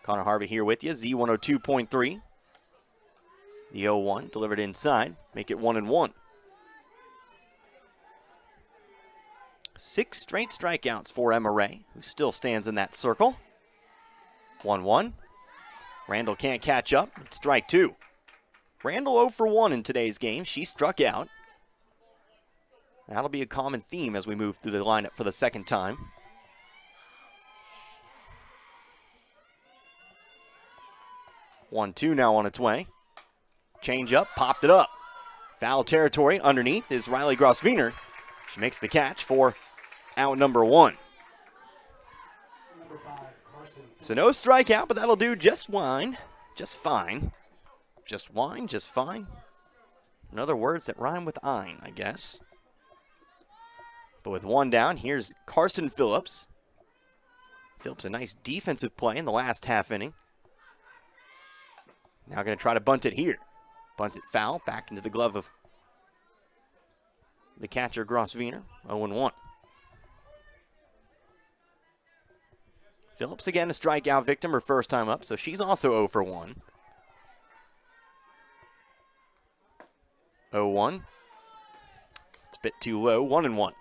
Connor Harvey here with you, Z102.3. The 0-1 delivered inside, make it 1-1. 6 straight strikeouts for Emma Ray, who still stands in that circle. 1-1. Randall can't catch up. It's strike two. Randall 0 for 1 in today's game. She struck out. That'll be a common theme as we move through the lineup for the second time. One-two now on its way. Change up, popped it up. Foul territory underneath is Riley Grosvener. She makes the catch for out number one. So no strikeout, but that'll do just fine. Just fine. Just wine, just fine. In other words that rhyme with ein, I guess. But with one down, here's Carson Phillips. Phillips, a nice defensive play in the last half inning. Now going to try to bunt it here. Bunts it foul, back into the glove of the catcher, Grosvener. 0-1. Phillips again a strikeout victim, her first time up, so she's also 0 for 1. 0-1. It's a bit too low, 1-1.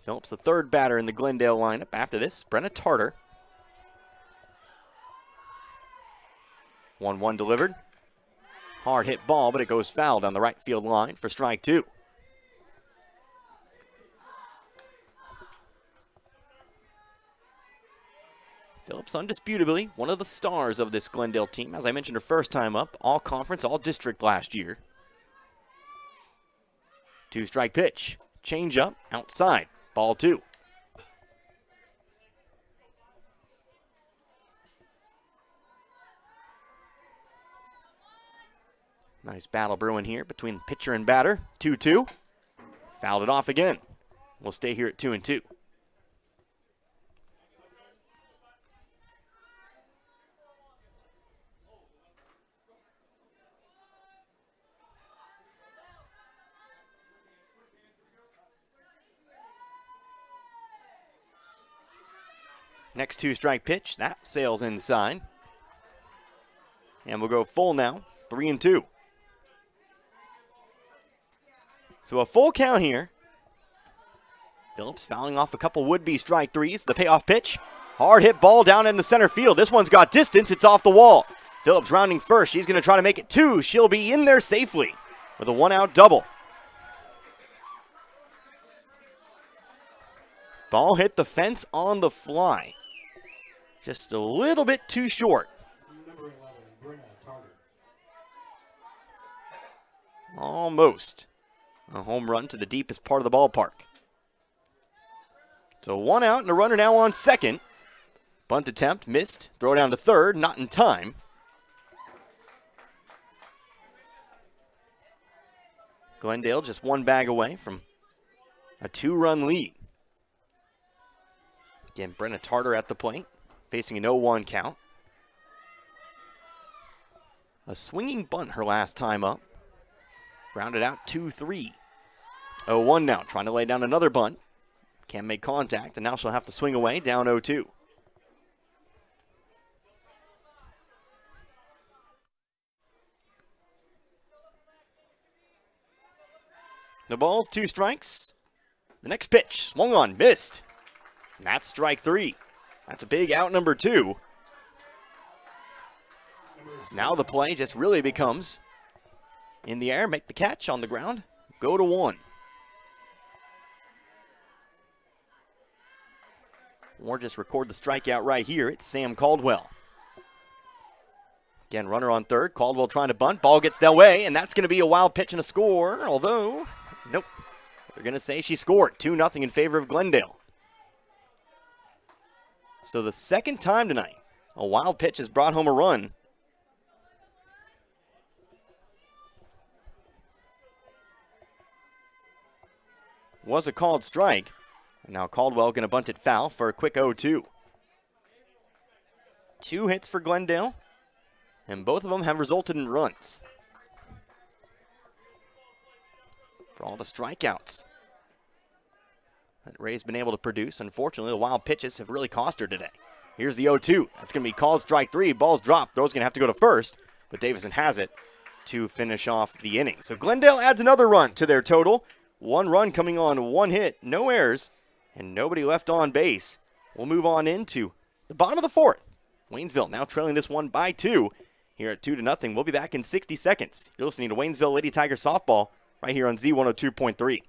Phillips, the third batter in the Glendale lineup. After this, Brenna Tarter. 1-1 delivered. Hard hit ball, but it goes foul down the right field line for strike two. Phillips, undisputably one of the stars of this Glendale team. As I mentioned, her first time up, all conference, all district last year. 2-strike pitch. Change up, outside. Ball two. Nice battle brewing here between pitcher and batter. 2-2. Fouled it off again. We'll stay here at 2-2. Next 2-strike pitch, that sails inside. And we'll go full now, 3-2. So a full count here. Phillips fouling off a couple would-be strike threes. The payoff pitch, hard hit ball down in the center field. This one's got distance, it's off the wall. Phillips rounding first, she's gonna try to make it 2. She'll be in there safely with a 1-out double. Ball hit the fence on the fly. Just a little bit too short. Number 11, Brenna Tarter. Almost. A home run to the deepest part of the ballpark. So 1 out and a runner now on second. Bunt attempt, missed. Throw down to third, not in time. Glendale just one bag away from a 2-run lead. Again, Brenna Tarter at the plate, facing an 0-1 count. A swinging bunt her last time up. Grounded out 2-3. 0-1 now, trying to lay down another bunt. Can't make contact, and now she'll have to swing away, down 0-2. The ball's 2 strikes. The next pitch, swung on, missed. And that's strike 3. That's a big out number 2. So now the play just really becomes in the air, make the catch on the ground, go to 1. Or just record the strikeout right here. It's Sam Caldwell. Again, runner on third. Caldwell trying to bunt. Ball gets that way, and that's going to be a wild pitch and a score. Although, nope. They're going to say she scored. 2-0 in favor of Glendale. So the second time tonight, a wild pitch has brought home a run. Was a called strike. And now Caldwell going to bunt it foul for a quick 0-2. 2 hits for Glendale, and both of them have resulted in runs. For all the strikeouts that Ray's been able to produce, unfortunately, the wild pitches have really cost her today. Here's the 0-2. That's going to be called strike 3. Ball's dropped. Throw's going to have to go to first, but Davison has it to finish off the inning. So Glendale adds another run to their total. 1 run coming on 1 hit, no errors, and nobody left on base. We'll move on into the bottom of the 4th. Waynesville now trailing this one by 2 here at 2-0. We'll be back in 60 seconds. You're listening to Waynesville Lady Tiger Softball right here on Z102.3.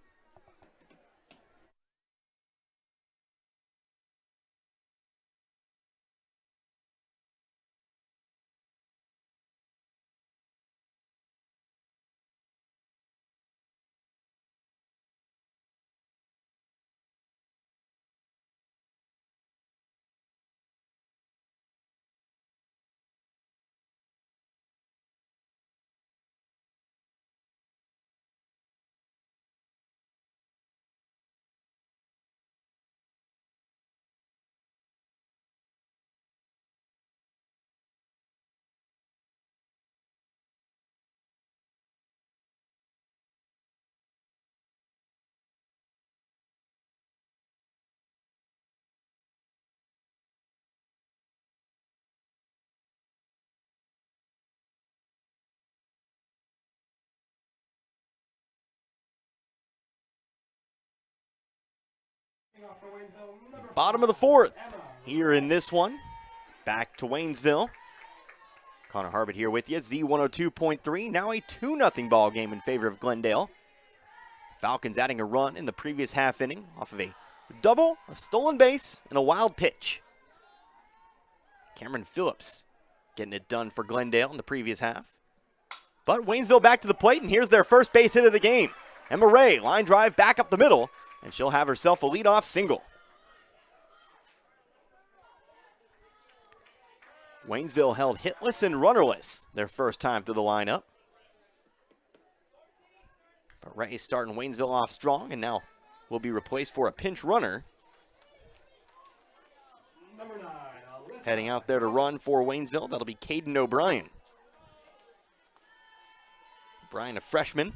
Bottom of the 4th here in this one. Back to Waynesville. Connor Harbert here with you. Z102.3. Now a 2-0 ball game in favor of Glendale. Falcons adding a run in the previous half inning off of a double, a stolen base, and a wild pitch. Cameron Phillips getting it done for Glendale in the previous half. But Waynesville back to the plate, and here's their first base hit of the game. Emma Ray, line drive back up the middle, and she'll have herself a leadoff single. Waynesville held hitless and runnerless their first time through the lineup. But Ray starting Waynesville off strong, and now will be replaced for a pinch runner. Number 9, Heading out there to run for Waynesville, that'll be Caden O'Brien. O'Brien, a freshman.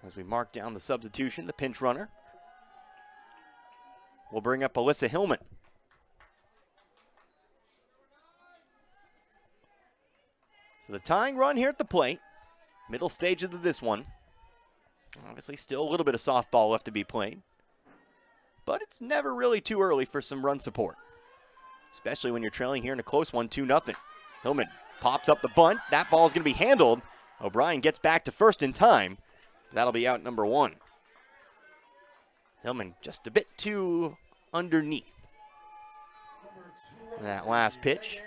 As we mark down the substitution, the pinch runner will bring up Alyssa Hillman. So the tying run here at the plate, middle stage of this one. Obviously still a little bit of softball left to be played, but it's never really too early for some run support, especially when you're trailing here in a close one, 2-0. Hillman pops up the bunt. That ball's going to be handled. O'Brien gets back to first in time. That'll be out number 1. Hillman just a bit too underneath that last pitch.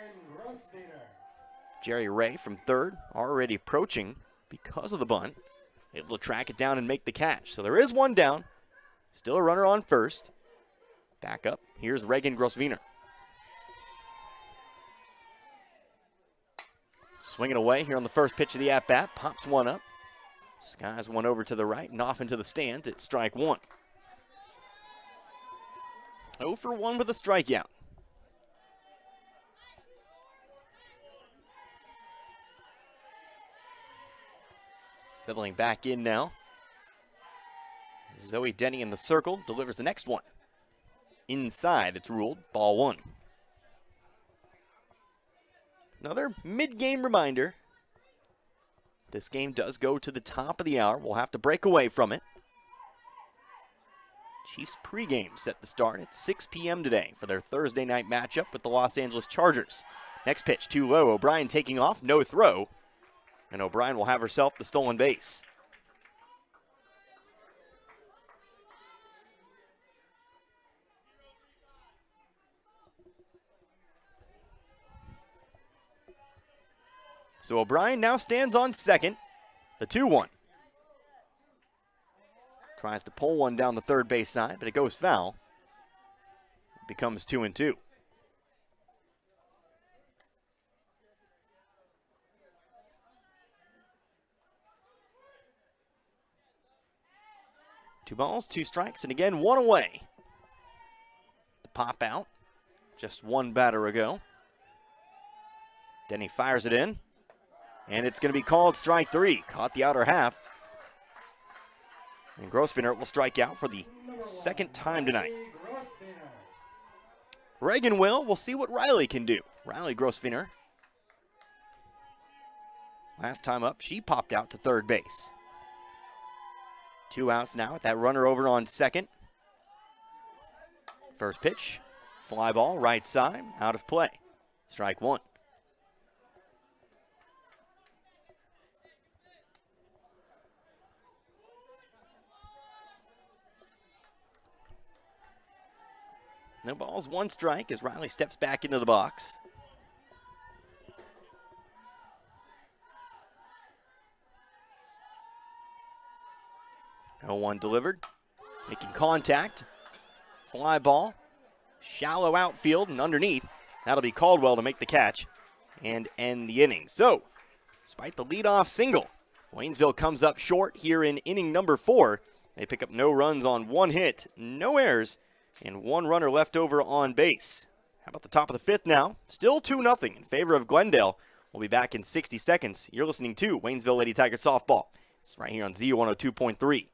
Jerry Ray from third, already approaching because of the bunt. Able to track it down and make the catch. So there is one down. Still a runner on first. Back up. Here's Reagan Grosviner. Swinging away here on the first pitch of the at-bat. Pops one up. Skies one over to the right and off into the stands. It's strike 1. 0 for 1 with a strikeout. Settling back in now. Zoe Denny in the circle delivers the next one. Inside, it's ruled ball 1. Another mid-game reminder. This game does go to the top of the hour. We'll have to break away from it. Chiefs pregame set to start at 6 p.m. today for their Thursday night matchup with the Los Angeles Chargers. Next pitch, too low. O'Brien taking off, no throw. And O'Brien will have herself the stolen base. So O'Brien now stands on second, the 2-1. Tries to pull one down the third base side, but it goes foul. becomes 2-2. Two balls, two strikes, and again, one away. The pop out, just one batter ago. Denny fires it in, and it's going to be called strike three. Caught the outer half. And Grosvenor will strike out for the second time tonight. Reagan will see what Riley can do. Riley Grosvenor, last time up, she popped out to third base. 2 outs now with that runner over on second. First pitch, fly ball, right side, out of play. Strike one. No balls, one strike as Riley steps back into the box. No one delivered, making contact. Fly ball, shallow outfield and underneath. That'll be Caldwell to make the catch and end the inning. So, despite the leadoff single, Waynesville comes up short here in inning number 4. They pick up no runs on one hit, no errors, and one runner left over on base. How about the top of the 5th now? Still 2-0 in favor of Glendale. We'll be back in 60 seconds. You're listening to Waynesville Lady Tigers Softball. It's right here on Z102.3.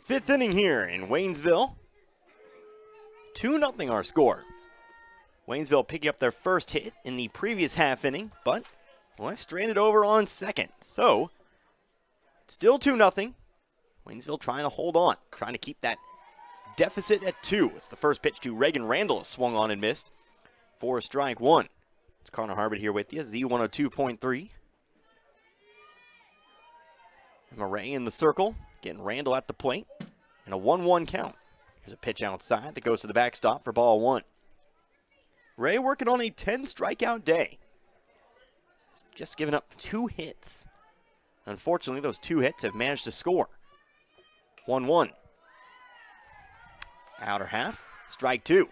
Fifth inning here in Waynesville. 2-0 our score. Waynesville picking up their first hit in the previous half inning, but left stranded over on second. So, it's still 2-0. Waynesville trying to hold on, trying to keep that deficit at 2. It's the first pitch to Reagan Randall, swung on and missed for strike one. It's Connor Harbert here with you, Z102.3. Murray in the circle, getting Randall at the plate, and a 1-1 count. Here's a pitch outside that goes to the backstop for ball 1. Ray working on a 10-strikeout day. He's just given up 2 hits. Unfortunately, those 2 hits have managed to score. 1-1. Outer half, strike 2.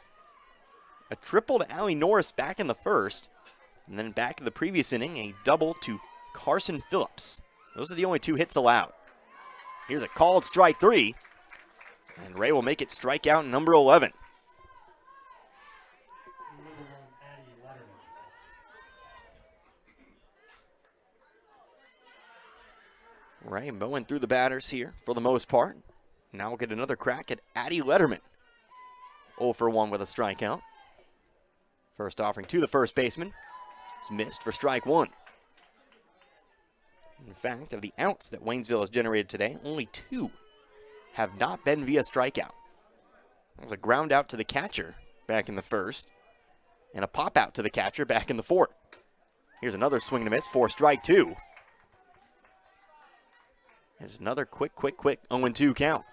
A triple to Allie Norris back in the first, and then back in the previous inning, a double to Carson Phillips. Those are the only 2 hits allowed. Here's a called strike 3, and Ray will make it strikeout number 11. Ray mowing through the batters here for the most part. Now we'll get another crack at Addie Letterman. 0 for 1 with a strikeout. First offering to the first baseman. It's missed for strike 1. In fact, of the outs that Waynesville has generated today, only 2 have not been via strikeout. That was a ground out to the catcher back in the first, and a pop out to the catcher back in the fourth. Here's another swing and a miss for strike 2. There's another quick 0-2 count.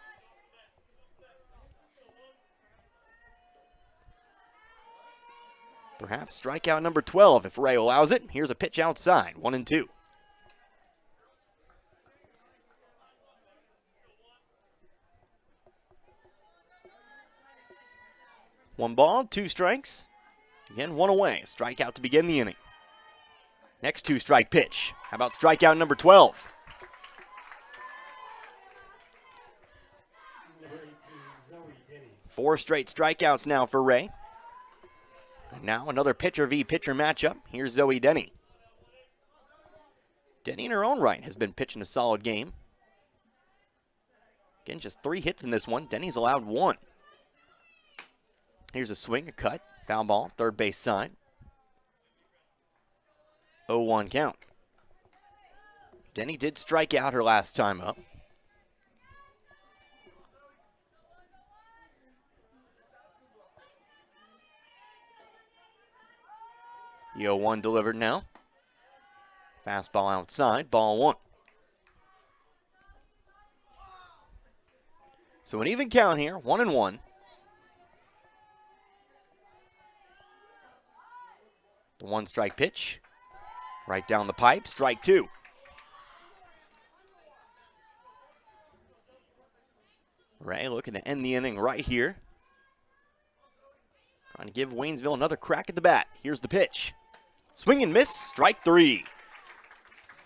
Perhaps strikeout number 12 if Ray allows it. Here's a pitch outside, 1-2. 1 ball, 2 strikes. Again, 1 away. Strikeout to begin the inning. Next 2-strike pitch. How about strikeout number 12? Zoe Denny. 4 straight strikeouts now for Ray. And now another pitcher v. pitcher matchup. Here's Zoe Denny. Denny in her own right has been pitching a solid game. Again, just 3 hits in this one. Denny's allowed 1. Here's a swing, a cut, foul ball, third base side. 0-1 count. Denny did strike out her last time up. The 0-1 delivered now. Fastball outside, ball 1. So an even count here, 1-1. The 1-strike pitch. Right down the pipe, strike 2. Ray looking to end the inning right here. Trying to give Waynesville another crack at the bat. Here's the pitch. Swing and miss, strike 3.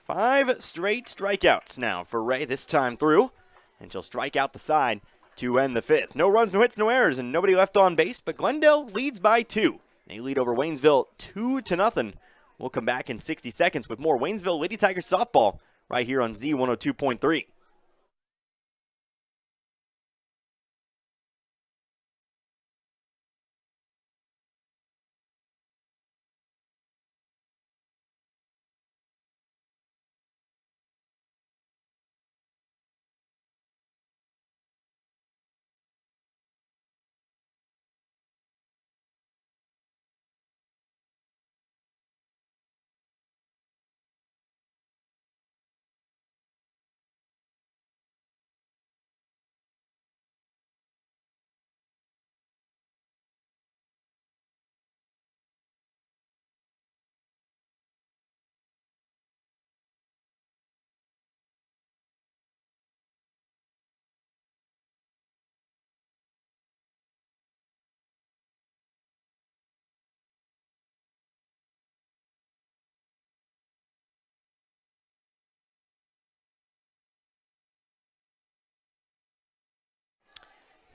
5 straight strikeouts now for Ray this time through. And she'll strike out the side to end the 5th. No runs, no hits, no errors, and nobody left on base, but Glendale leads by 2. They lead over Waynesville 2-0. We'll come back in 60 seconds with more Waynesville Lady Tigers softball right here on Z102.3.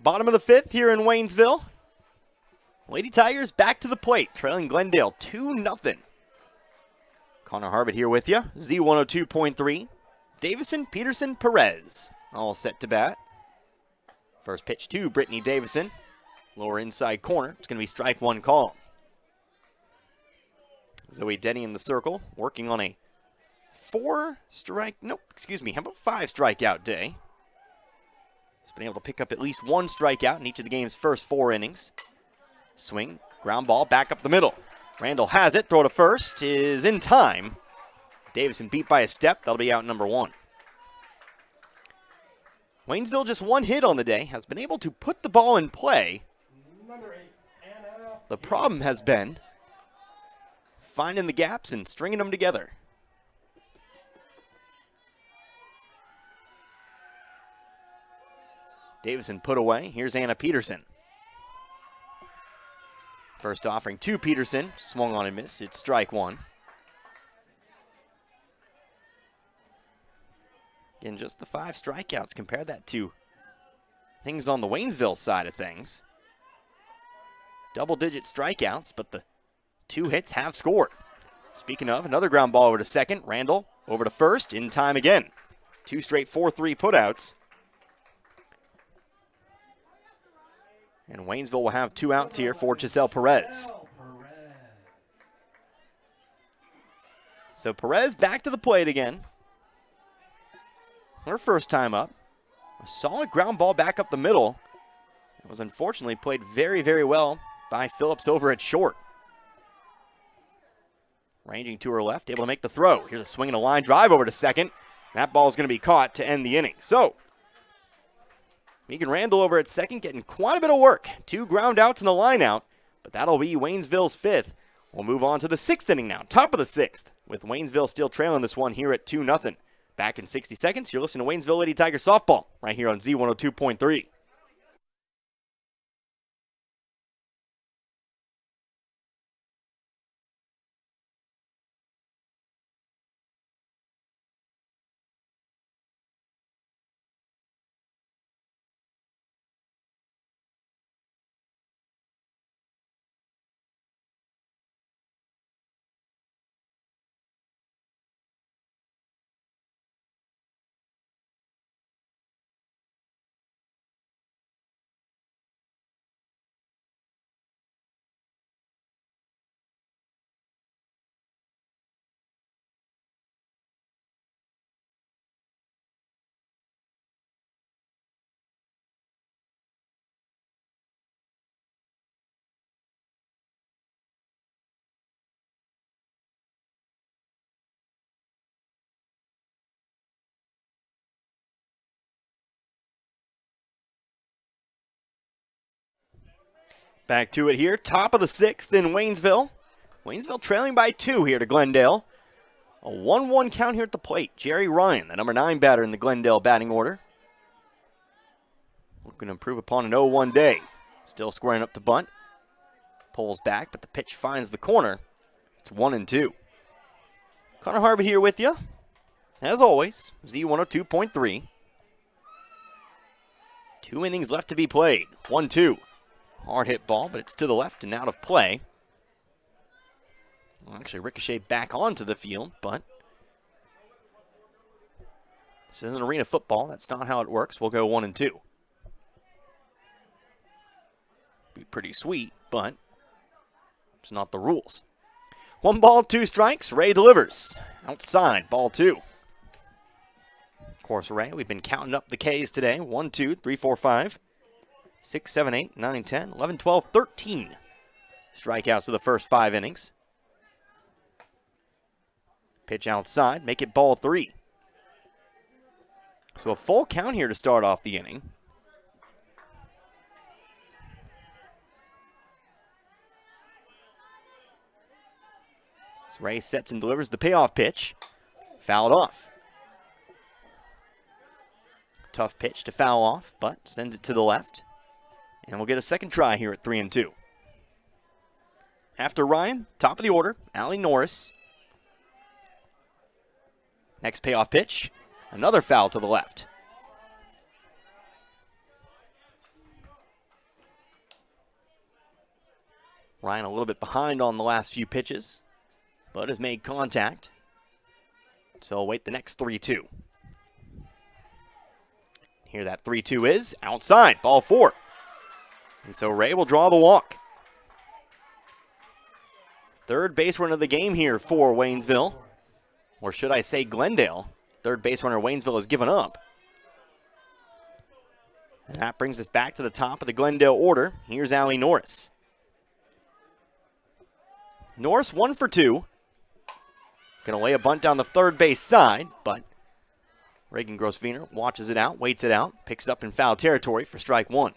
Bottom of the 5th here in Waynesville. Lady Tigers back to the plate, trailing Glendale 2-0. Connor Harbert here with you, Z102.3. Davison, Peterson, Perez, all set to bat. First pitch to Brittany Davison. Lower inside corner, it's going to be strike 1 call. Zoe Denny in the circle, working on a 5 strikeout day. He's been able to pick up at least 1 strikeout in each of the game's first 4 innings. Swing, ground ball, back up the middle. Randall has it, throw to first is in time. Davison beat by a step, that'll be out number 1. Waynesville just 1 hit on the day, has been able to put the ball in play. Number 8, Anna. The problem has been finding the gaps and stringing them together. Davison put away. Here's Anna Peterson. First offering to Peterson. Swung on and missed. It's strike 1. Again, just the 5 strikeouts. Compare that to things on the Waynesville side of things. Double-digit strikeouts, but the 2 hits have scored. Speaking of, another ground ball over to second. Randall over to first. In time again. 2 straight 4-3 putouts. And Waynesville will have 2 outs here for Giselle Perez. So Perez back to the plate again. Her first time up. A solid ground ball back up the middle. It was unfortunately played very, very well by Phillips over at short. Ranging to her left, able to make the throw. Here's a swing and a line drive over to second. That ball is going to be caught to end the inning. So Megan Randall over at second getting quite a bit of work. 2 ground outs and a line out, but that'll be Waynesville's 5th. We'll move on to the 6th inning now, top of the 6th, with Waynesville still trailing this one here at 2-0. Back in 60 seconds, you're listening to Waynesville Lady Tiger softball right here on Z102.3. Back to it here, top of the 6th in Waynesville. Waynesville trailing by 2 here to Glendale. A 1-1 count here at the plate. Jerry Ryan, the number 9 batter in the Glendale batting order. Looking to improve upon an 0-1 day. Still squaring up to bunt. Pulls back, but the pitch finds the corner. It's 1-2. Connor Harvey here with you. As always, Z102.3. 2 innings left to be played. 1-2. Hard hit ball, but it's to the left and out of play. Well, actually ricocheted back onto the field, but this isn't arena football. That's not how it works. We'll go 1-2. Be pretty sweet, but it's not the rules. 1 ball, 2 strikes. Ray delivers. Outside, ball 2. Of course, Ray, we've been counting up the Ks today. 1, 2, 3, 4, 5, 6, 7, 8, 9, 10, 11, 12, 13 strikeouts of the first 5 innings. Pitch outside, make it ball 3. So a full count here to start off the inning. So Ray sets and delivers the payoff pitch. Fouled off. Tough pitch to foul off, but sends it to the left. And we'll get a second try here at 3-2. After Ryan, top of the order, Allie Norris. Next payoff pitch, another foul to the left. Ryan a little bit behind on the last few pitches, but has made contact. So we'll wait the next 3-2. Here that 3-2 is outside, ball 4. And so Ray will draw the walk. Third base run of the game here for Waynesville. Or should I say Glendale. Third base runner Waynesville has given up. And that brings us back to the top of the Glendale order. Here's Allie Norris. Norris 1 for 2. Going to lay a bunt down the third base side, but Reagan Grosswiener watches it out, waits it out, picks it up in foul territory for strike 1.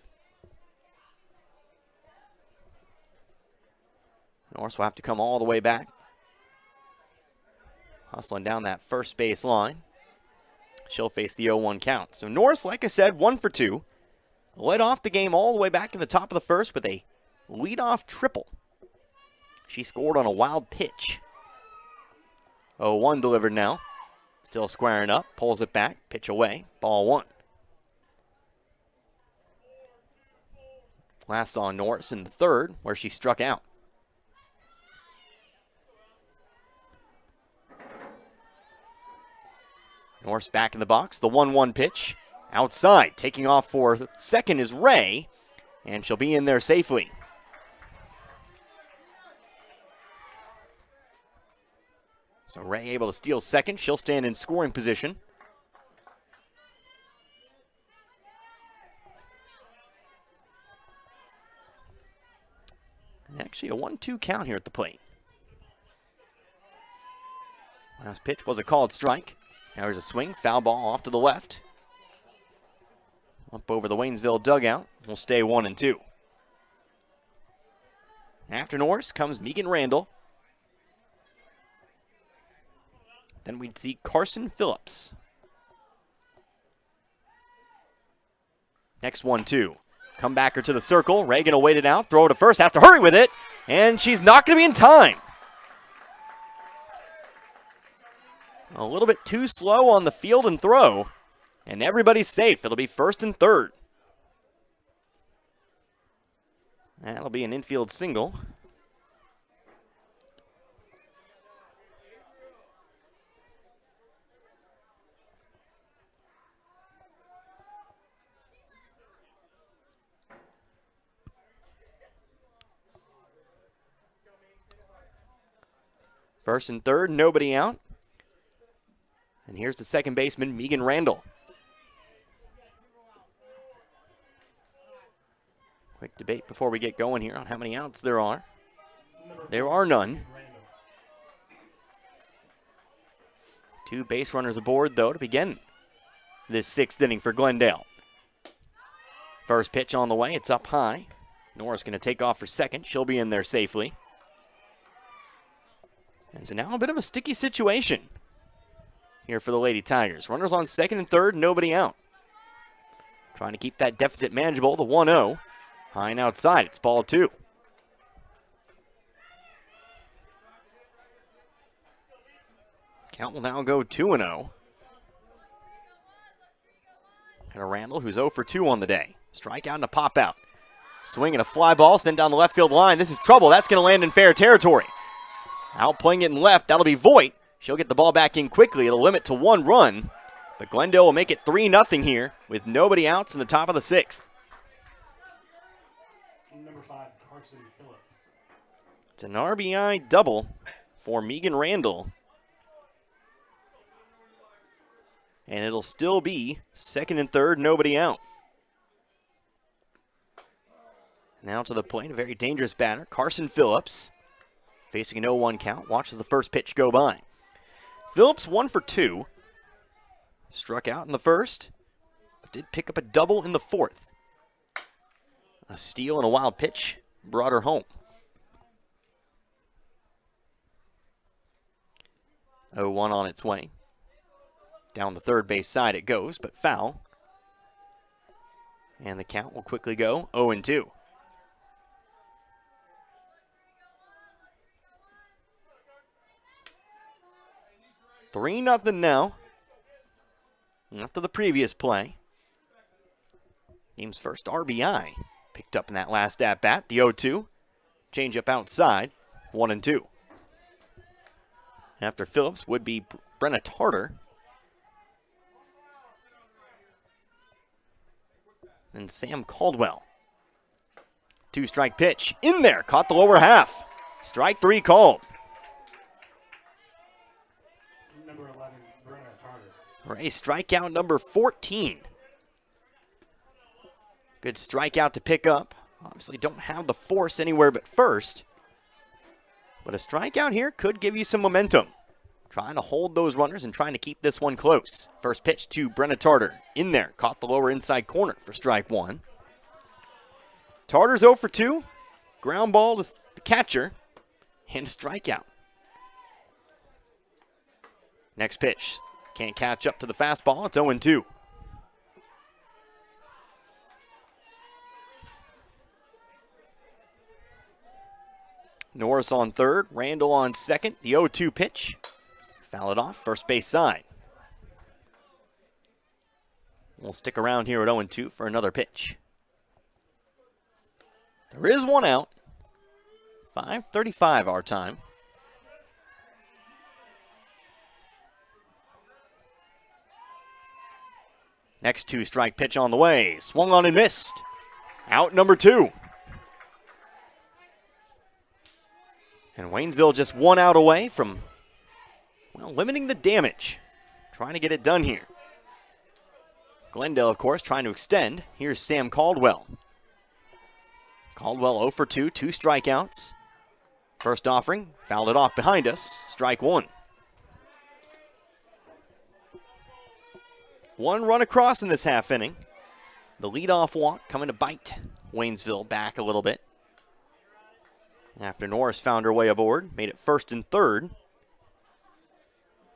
Norris will have to come all the way back. Hustling down that first base line. She'll face the 0-1 count. So Norris, like I said, 1 for 2. Led off the game all the way back in the top of the first with a leadoff triple. She scored on a wild pitch. 0-1 delivered now. Still squaring up, pulls it back, pitch away, ball 1. Last saw Norris in the third, where she struck out. Norris back in the box, the 1-1 pitch. Outside, taking off for second is Ray, and she'll be in there safely. So Ray able to steal second. She'll stand in scoring position. And actually a 1-2 count here at the plate. Last pitch was a called strike. Now there's a swing, foul ball off to the left. Up over the Waynesville dugout. We'll stay 1-2. After Norris comes Megan Randall. Then we'd see Carson Phillips. Next 1-2. Comebacker to the circle. Reagan will wait it out. Throw it to first. Has to hurry with it. And she's not going to be in time. A little bit too slow on the field and throw. And everybody's safe. It'll be first and third. That'll be an infield single. First and third, nobody out. And here's the second baseman, Megan Randall. Quick debate before we get going here on how many outs there are. There are none. 2 base runners aboard, though, to begin this 6th inning for Glendale. First pitch on the way. It's up high. Norris going to take off for second. She'll be in there safely. And so now a bit of a sticky situation here for the Lady Tigers. Runners on second and third, nobody out. Trying to keep that deficit manageable, the 1-0. High and outside, it's ball 2. Count will now go 2-0. And a Randall who's 0 for 2 on the day. Strikeout and a pop out. Swing and a fly ball sent down the left field line. This is trouble. That's going to land in fair territory. Outplaying it in left. That'll be Voigt. She'll get the ball back in quickly. It'll limit to 1 run. But Glendale will make it 3-0 here with nobody outs in the top of the 6th. Number 5, Carson Phillips. It's an RBI double for Megan Randall. And it'll still be second and third, nobody out. Now to the plate, a very dangerous batter, Carson Phillips. Facing an 0-1 count, watches the first pitch go by. Phillips 1 for 2. Struck out in the first, but did pick up a double in the 4th. A steal and a wild pitch brought her home. 0-1 on its way. Down the third base side it goes, but foul. And the count will quickly go 0-2. Three nothing now. After the previous play. Team's first RBI picked up in that last at-bat. The 0-2. Change up outside. 1-2. After Phillips would be Brenna Tarter. And Sam Caldwell. 2-strike pitch. In there. Caught the lower half. Strike 3 called. Number 11, Brenna Tarter. Ray, strikeout number 14. Good strikeout to pick up. Obviously don't have the force anywhere but first. But a strikeout here could give you some momentum. Trying to hold those runners and trying to keep this one close. First pitch to Brenna Tarter. In there. Caught the lower inside corner for strike 1. Tarter's 0 for 2. Ground ball to the catcher. And a strikeout. Next pitch. Can't catch up to the fastball. It's 0-2. Norris on third. Randall on second. The 0-2 pitch. Foul it off. First base side. We'll stick around here at 0-2 for another pitch. There is one out. 5:35 our time. Next 2-strike pitch on the way. Swung on and missed. Out number 2. And Waynesville just 1 out away from, well, limiting the damage. Trying to get it done here. Glendale, of course, trying to extend. Here's Sam Caldwell. Caldwell 0 for 2, 2 strikeouts. First offering, fouled it off behind us. Strike 1. 1 run across in this half inning. The leadoff walk coming to bite Waynesville back a little bit. After Norris found her way aboard, made it first and third.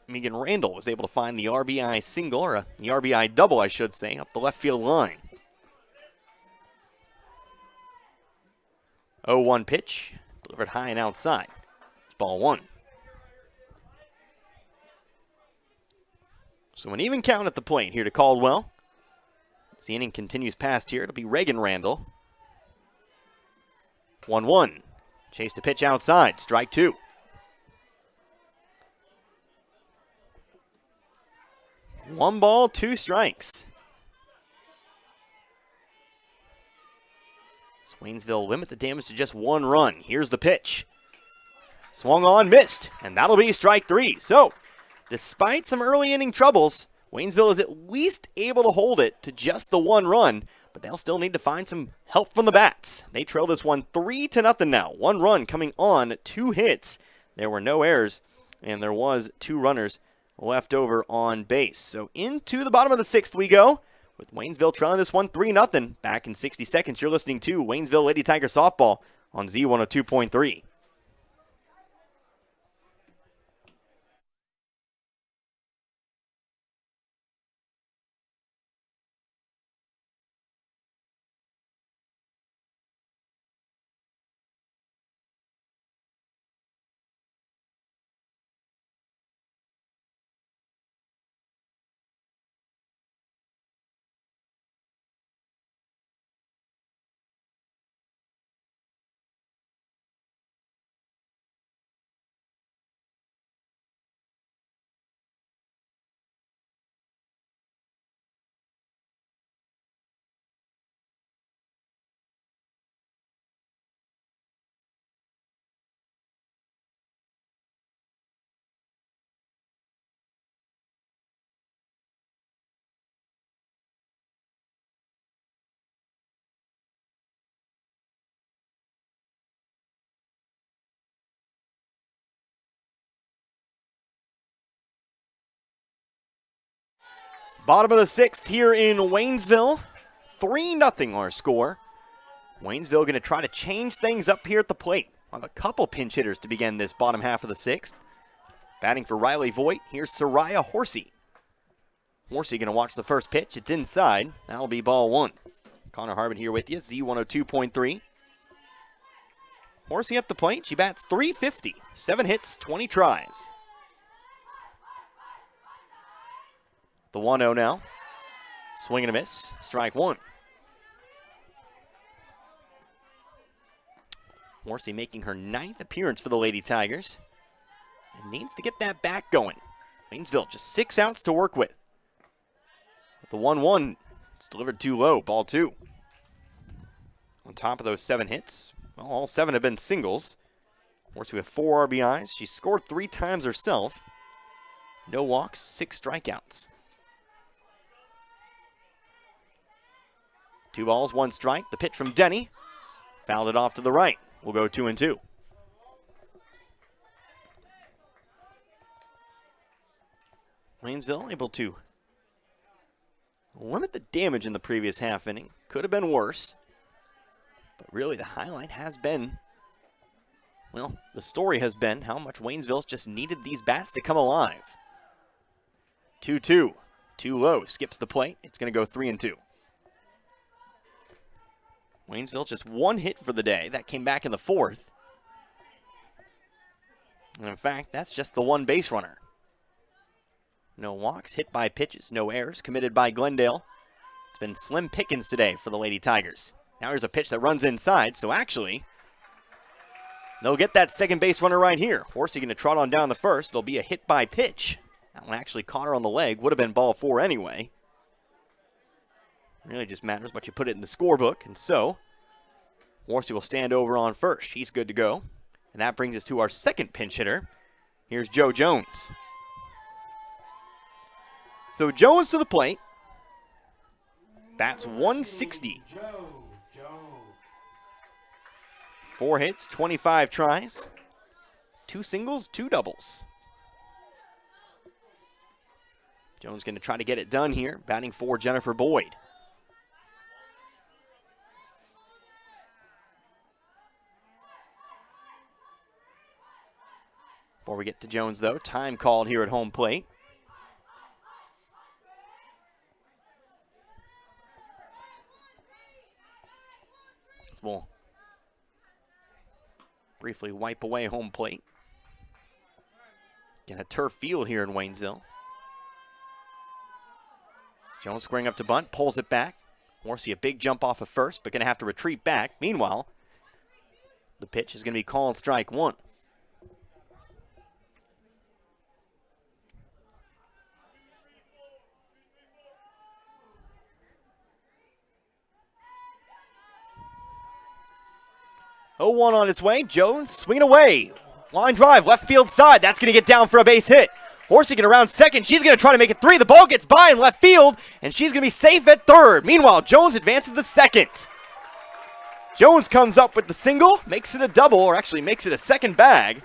Megan Randall was able to find the RBI single, or the RBI double, I should say, up the left field line. 0-1 pitch, delivered high and outside. It's ball 1. So an even count at the plate here to Caldwell. As the inning continues past here, it'll be Reagan Randall. 1-1. Chase to pitch outside. Strike 2. One ball, 2 strikes. Waynesville limit the damage to just 1 run. Here's the pitch. Swung on, missed, and that'll be strike 3. So, despite some early inning troubles, Waynesville is at least able to hold it to just the 1 run, but they'll still need to find some help from the bats. They trail this one 3-0 now. 1 run coming on, 2 hits. There were no errors, and there was 2 runners left over on base. So into the bottom of the 6th we go with Waynesville trailing this one 3-0. Back in 60 seconds, you're listening to Waynesville Lady Tiger Softball on Z102.3. Bottom of the 6th here in Waynesville. 3-0 our score. Waynesville going to try to change things up here at the plate. We'll have a couple pinch hitters to begin this bottom half of the 6th. Batting for Riley Voigt, here's Soraya Horsey. Horsey going to watch the first pitch. It's inside. That'll be ball 1. Connor Harbin here with you, Z102.3. Horsey at the plate. She bats .350. 7 hits, 20 tries. The 1-0 now. Swing and a miss. Strike 1. Horsey making her 9th appearance for the Lady Tigers. And needs to get that back going. Waynesville just 6 outs to work with. The 1-1 is delivered too low. Ball 2. On top of those 7 hits, well, all 7 have been singles. Horsey with 4 RBIs. She scored 3 times herself. No walks, 6 strikeouts. 2 balls, 1 strike. The pitch from Denny. Fouled it off to the right. We'll go 2-2. Waynesville able to limit the damage in the previous half inning. Could have been worse. But really the highlight has been, well, the story has been how much Waynesville's just needed these bats to come alive. 2-2. Too low. Skips the plate. It's going to go 3-2. Waynesville just 1 hit for the day. That came back in the 4th. And in fact, that's just the 1 base runner. No walks, hit by pitches, no errors committed by Glendale. It's been slim pickings today for the Lady Tigers. Now here's a pitch that runs inside, so actually, they'll get that second base runner right here. Horsey going to trot on down the first. It'll be a hit by pitch. That one actually caught her on the leg. Would have been ball 4 anyway. Really just matters what you put it in the scorebook. And so, Horsey will stand over on first. She's good to go. And that brings us to our second pinch hitter. Here's Joe Jones. So Jones to the plate. Bats 160. 4 hits, 25 tries. 2 singles, 2 doubles. Jones going to try to get it done here. Batting for Jennifer Boyd. Before we get to Jones, though, time called here at home plate. So we'll briefly wipe away home plate. Get a turf field here in Waynesville. Jones squaring up to bunt, pulls it back. Horsey a big jump off of first, but going to have to retreat back. Meanwhile, the pitch is going to be called strike 1. Oh, 1 on its way. Jones swinging away. Line drive, left field side. That's going to get down for a base hit. Horsey get around second. She's going to try to make it 3. The ball gets by in left field, and she's going to be safe at third. Meanwhile, Jones advances to second. Jones comes up with the single, makes it a double, or actually makes it a second bag.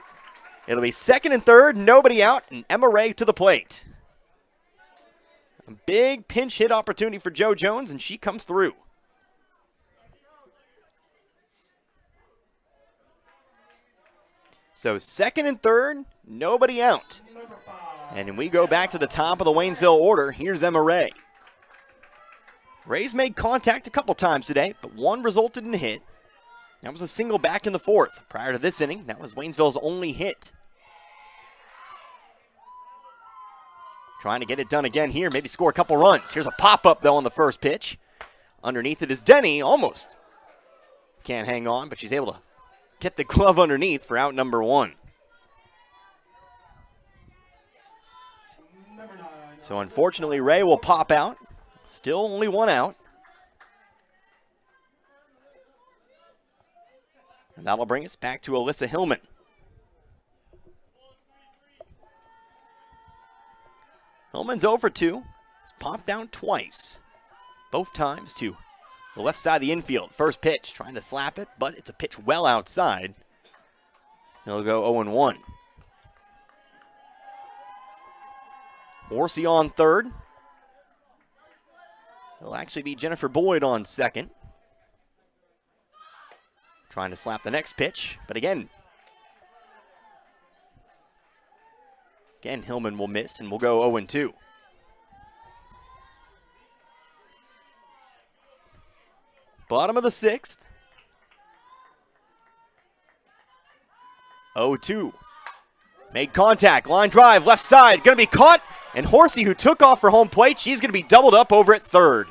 It'll be second and third, nobody out, and Emma Ray to the plate. A big pinch hit opportunity for Jo Jones, and she comes through. So second and third, nobody out. And we go back to the top of the Waynesville order. Here's Emma Ray. Ray's made contact a couple times today, but one resulted in a hit. That was a single back in the fourth. Prior to this inning, that was Waynesville's only hit. Trying to get it done again here, maybe score a couple runs. Here's a pop-up, though, on the first pitch. Underneath it is Denny, almost. Can't hang on, but she's able to get the glove underneath for out number one. So unfortunately, Ray will pop out. Still only one out. And that'll bring us back to Alyssa Hillman. Hillman's 0 for 2. It's popped down twice. Both times to the left side of the infield. First pitch, trying to slap it, but it's a pitch well outside. He'll go 0-1. Horsey on third. It'll actually be Jennifer Boyd on second. Trying to slap the next pitch, but again, Hillman will miss, and we'll go 0-2. Bottom of the sixth. 0-2. Made contact, line drive, left side, gonna be caught, and Horsey, who took off for home plate, she's gonna be doubled up over at third.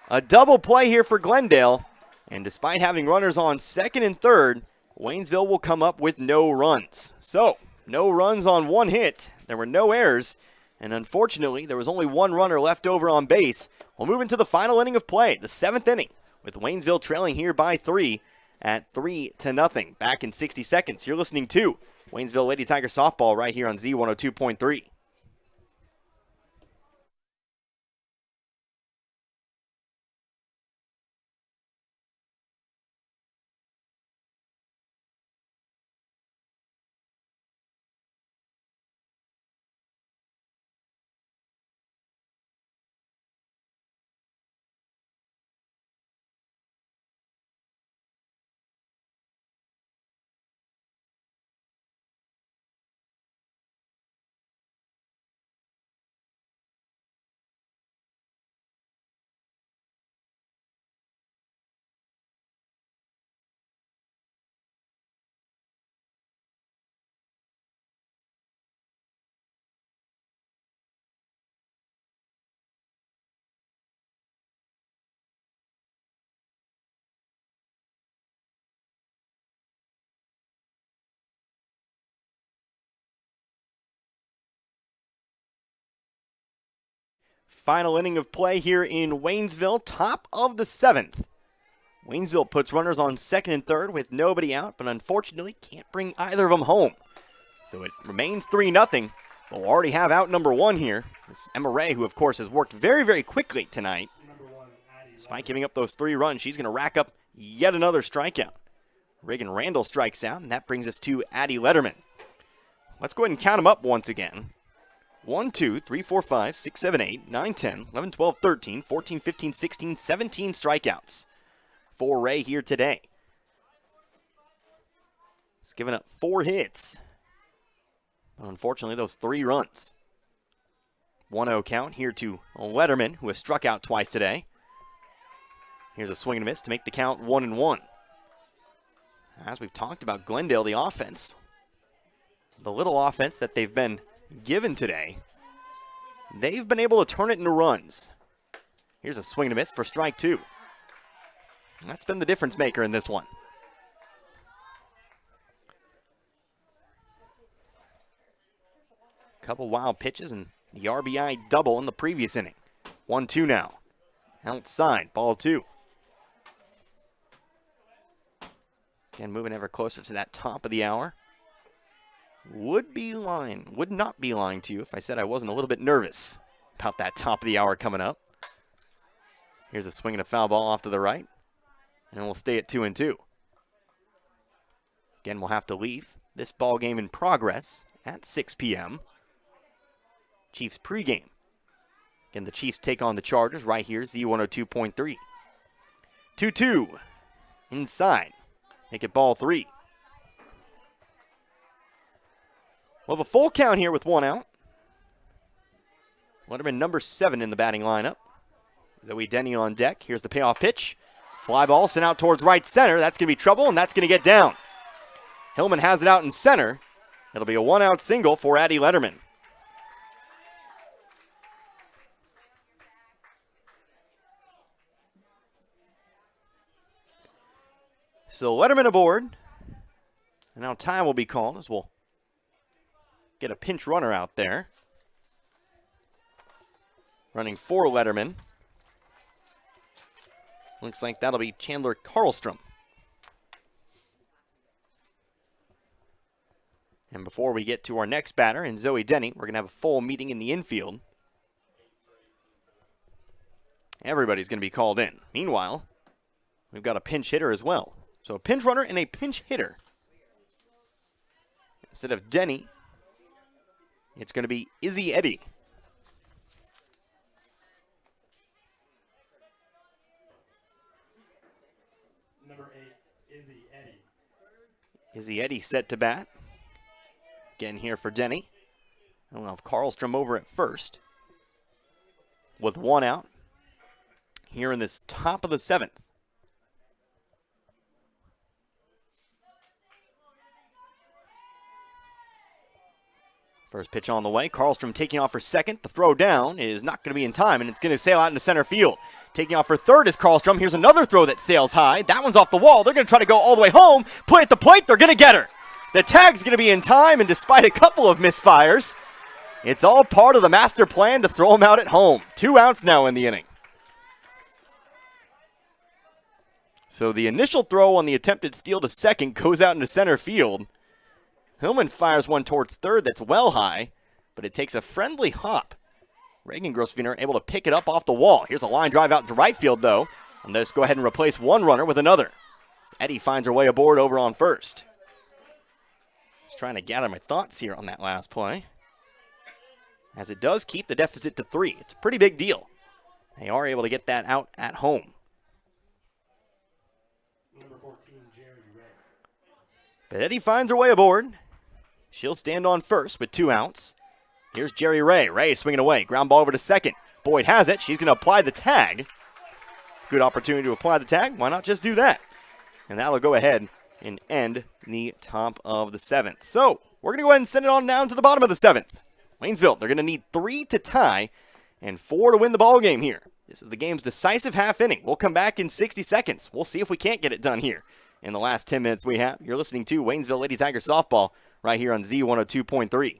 A double play here for Glendale, and despite having runners on second and third, Waynesville will come up with no runs. So, no runs on one hit, there were no errors, and unfortunately, there was only one runner left over on base. We'll move into the final inning of play, the seventh inning, with Waynesville trailing here by 3 at 3-0. Back in 60 seconds, you're listening to Waynesville Lady Tiger Softball right here on Z102.3. Final inning of play here in Waynesville, top of the seventh. Waynesville puts runners on second and third with nobody out, but unfortunately can't bring either of them home. So it remains 3-0, but we'll already have out number one here. It's Emma Ray, who of course has worked very, very quickly tonight. Despite giving up those 3 runs, she's going to rack up yet another strikeout. Reagan Randall strikes out, and that brings us to Addie Letterman. Let's go ahead and count them up once again. 1, 2, 3, 4, 5, 6, 7, 8, 9, 10, 11, 12, 13, 14, 15, 16, 17 strikeouts for Ray here today. He's given up 4 hits. But unfortunately, those 3 runs. 1-0 count here to Letterman, who has struck out twice today. Here's a swing and a miss to make the count 1-1. As we've talked about Glendale, the offense, the little offense that they've been given today, they've been able to turn it into runs. Here's a swing and a miss for strike 2. And that's been the difference maker in this one. Couple wild pitches and the RBI double in the previous inning. 1-2 now. Outside, ball 2. Again, moving ever closer to that top of the hour. Would not be lying to you if I said I wasn't a little bit nervous about that top of the hour coming up. Here's a swing and a foul ball off to the right. And we'll stay at 2-2. Again, we'll have to leave this ball game in progress at 6 p.m. Chiefs pregame Again, the Chiefs take on the Chargers right here, Z102.3. 2-2. Inside. Make it ball 3. We'll have a full count here with 1 out. Letterman number 7 in the batting lineup. Zoe Denny on deck. Here's the payoff pitch. Fly ball sent out towards right center. That's going to be trouble, and that's going to get down. Hillman has it out in center. It'll be a 1-out single for Addie Letterman. So Letterman aboard. And now time will be called as we'll get a pinch runner out there. Running for Letterman. Looks like that'll be Chandler Karlstrom. And before we get to our next batter and Zoe Denny, we're going to have a full meeting in the infield. Everybody's going to be called in. Meanwhile, we've got a pinch hitter as well. So a pinch runner and a pinch hitter. Instead of Denny, it's going to be Izzy Eddy. Number 8, Izzy Eddy. Izzy Eddy set to bat. Again here for Denny. And we'll have Karlstrom over at first. With 1 out. Here in this top of the 7th. First pitch on the way. Karlstrom taking off for second. The throw down is not going to be in time, and it's going to sail out into center field. Taking off for third is Karlstrom. Here's another throw that sails high. That one's off the wall. They're going to try to go all the way home. Put it at the plate. They're going to get her. The tag's going to be in time, and despite a couple of misfires, it's all part of the master plan to throw him out at home. 2 outs now in the inning. So the initial throw on the attempted steal to second goes out into center field. Hillman fires one towards third that's well high, but it takes a friendly hop. Reagan Grossviner able to pick it up off the wall. Here's a line drive out to right field, though. And let's go ahead and replace one runner with another. Eddy finds her way aboard over on first. Just trying to gather my thoughts here on that last play. As it does keep the deficit to 3. It's a pretty big deal. They are able to get that out at home. Number 14, Jerry Ray. But Eddy finds her way aboard. She'll stand on first with 2 outs. Here's Jerry Ray. Ray swinging away. Ground ball over to second. Boyd has it. She's going to apply the tag. Good opportunity to apply the tag. Why not just do that? And that'll go ahead and end the top of the 7th. So we're going to go ahead and send it on down to the bottom of the 7th. Waynesville, they're going to need 3 to tie and 4 to win the ball game here. This is the game's decisive half inning. We'll come back in 60 seconds. We'll see if we can't get it done here in the last 10 minutes we have. You're listening to Waynesville Lady Tiger Softball right here on Z102.3.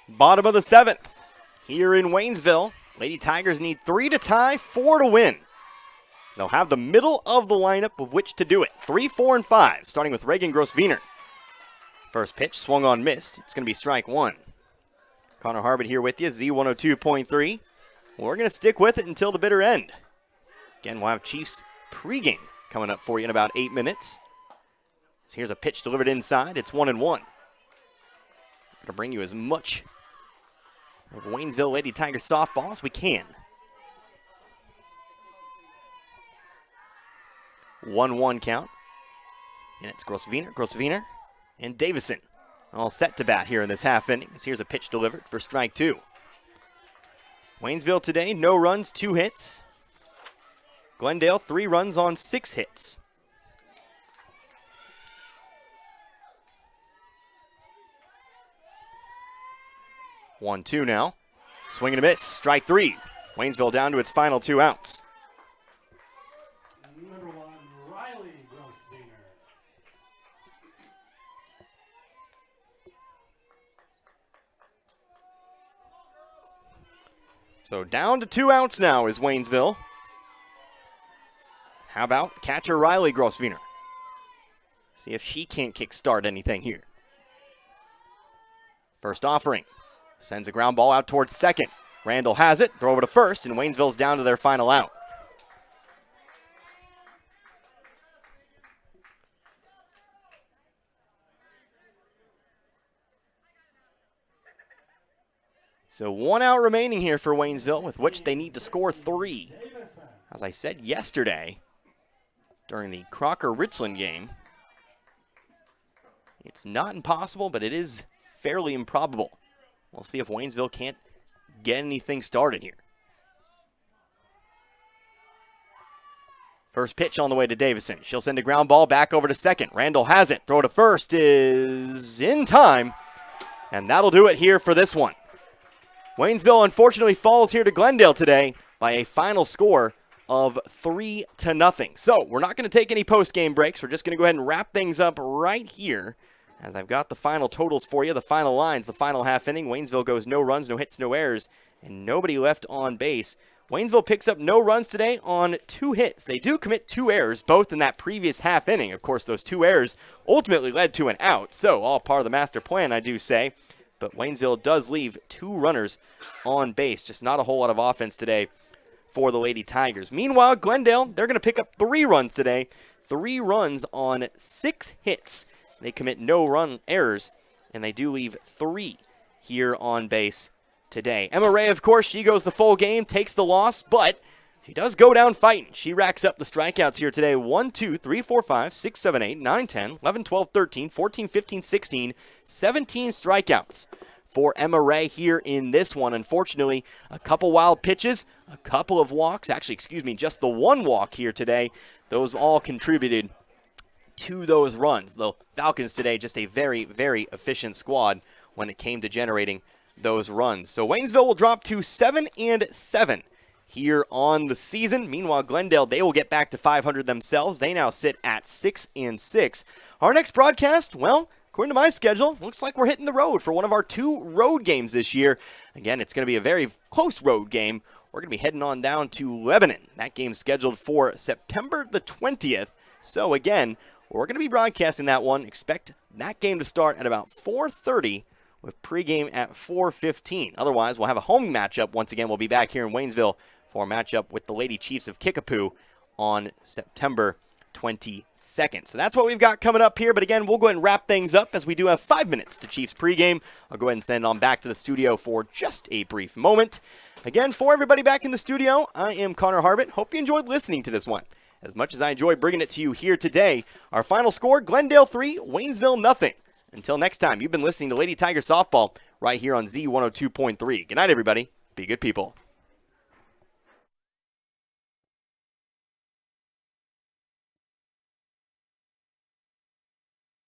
Bottom of the 7th here in Waynesville. Lady Tigers need 3 to tie, 4 to win. They'll have the middle of the lineup of which to do it. 3, 4, and 5, starting with Reagan Grossviner. First pitch swung on, missed. It's going to be strike 1. Connor Harbert here with you, Z102.3. We're going to stick with it until the bitter end. Again, we'll have Chiefs pregame coming up for you in about 8 minutes. So here's a pitch delivered inside. It's 1-1. Going to bring you as much of Waynesville Lady Tiger softball as we can. 1-1 count. And it's Grossviner, and Davison. all set to bat here in this half inning. Here's a pitch delivered for strike 2. Waynesville today, no runs, 2 hits. Glendale, 3 runs on 6 hits. One, 2 now. Swing and a miss, strike 3. Waynesville down to its final 2 outs. Number 1, Riley Grossdinger. So down to 2 outs now is Waynesville. How about catcher Riley Grosswiener? See if she can't kickstart anything here. First offering. Sends a ground ball out towards second. Randall has it, throw over to first, and Waynesville's down to their final out. So 1 out remaining here for Waynesville, with which they need to score 3. As I said yesterday, during the Crocker-Richland game, it's not impossible, but it is fairly improbable. We'll see if Waynesville can't get anything started here. First pitch on the way to Davison. She'll send a ground ball back over to second. Randall has it. Throw to first is in time. And that'll do it here for this one. Waynesville unfortunately falls here to Glendale today by a final score of 3-0. So we're not going to take any post-game breaks. We're just going to go ahead and wrap things up right here. As I've got the final totals for you, the final lines, the final half inning. Waynesville goes no runs, no hits, no errors, and nobody left on base. Waynesville picks up no runs today on 2 hits. They do commit 2 errors, both in that previous half inning. Of course, those 2 errors ultimately led to an out, so all part of the master plan, I do say. But Waynesville does leave 2 runners on base. Just not a whole lot of offense today for the Lady Tigers. Meanwhile, Glendale, they're going to pick up 3 runs today. 3 runs on 6 hits. They commit no run errors, and they do leave 3 here on base today. Emma Ray, of course, she goes the full game, takes the loss, but she does go down fighting. She racks up the strikeouts here today. 1, 2, 3, 4, 5, 6, 7, 8, 9, 10, 11, 12, 13, 14, 15, 16, 17 strikeouts for Emma Ray here in this one. Unfortunately, a couple wild pitches, a couple of walks, just the 1 walk here today. Those all contributed to those runs. The Falcons today just a very, very efficient squad when it came to generating those runs. So Waynesville will drop to 7-7 here on the season. Meanwhile, Glendale, they will get back to 500 themselves. They now sit at 6-6. Our next broadcast, well, according to my schedule, looks like we're hitting the road for one of our 2 road games this year. Again, it's going to be a very close road game. We're going to be heading on down to Lebanon. That game's scheduled for September the 20th. So again, we're going to be broadcasting that one. Expect that game to start at about 4:30 with pregame at 4:15. Otherwise, we'll have a home matchup. Once again, we'll be back here in Waynesville for a matchup with the Lady Chiefs of Kickapoo on September 22nd. So that's what we've got coming up here. But again, we'll go ahead and wrap things up as we do have 5 minutes to Chiefs pregame. I'll go ahead and send on back to the studio for just a brief moment. Again, for everybody back in the studio, I am Connor Harbit. Hope you enjoyed listening to this one as much as I enjoy bringing it to you here today. Our final score, Glendale 3, Waynesville 0. Until next time, you've been listening to Lady Tiger Softball right here on Z102.3. Good night, everybody. Be good people.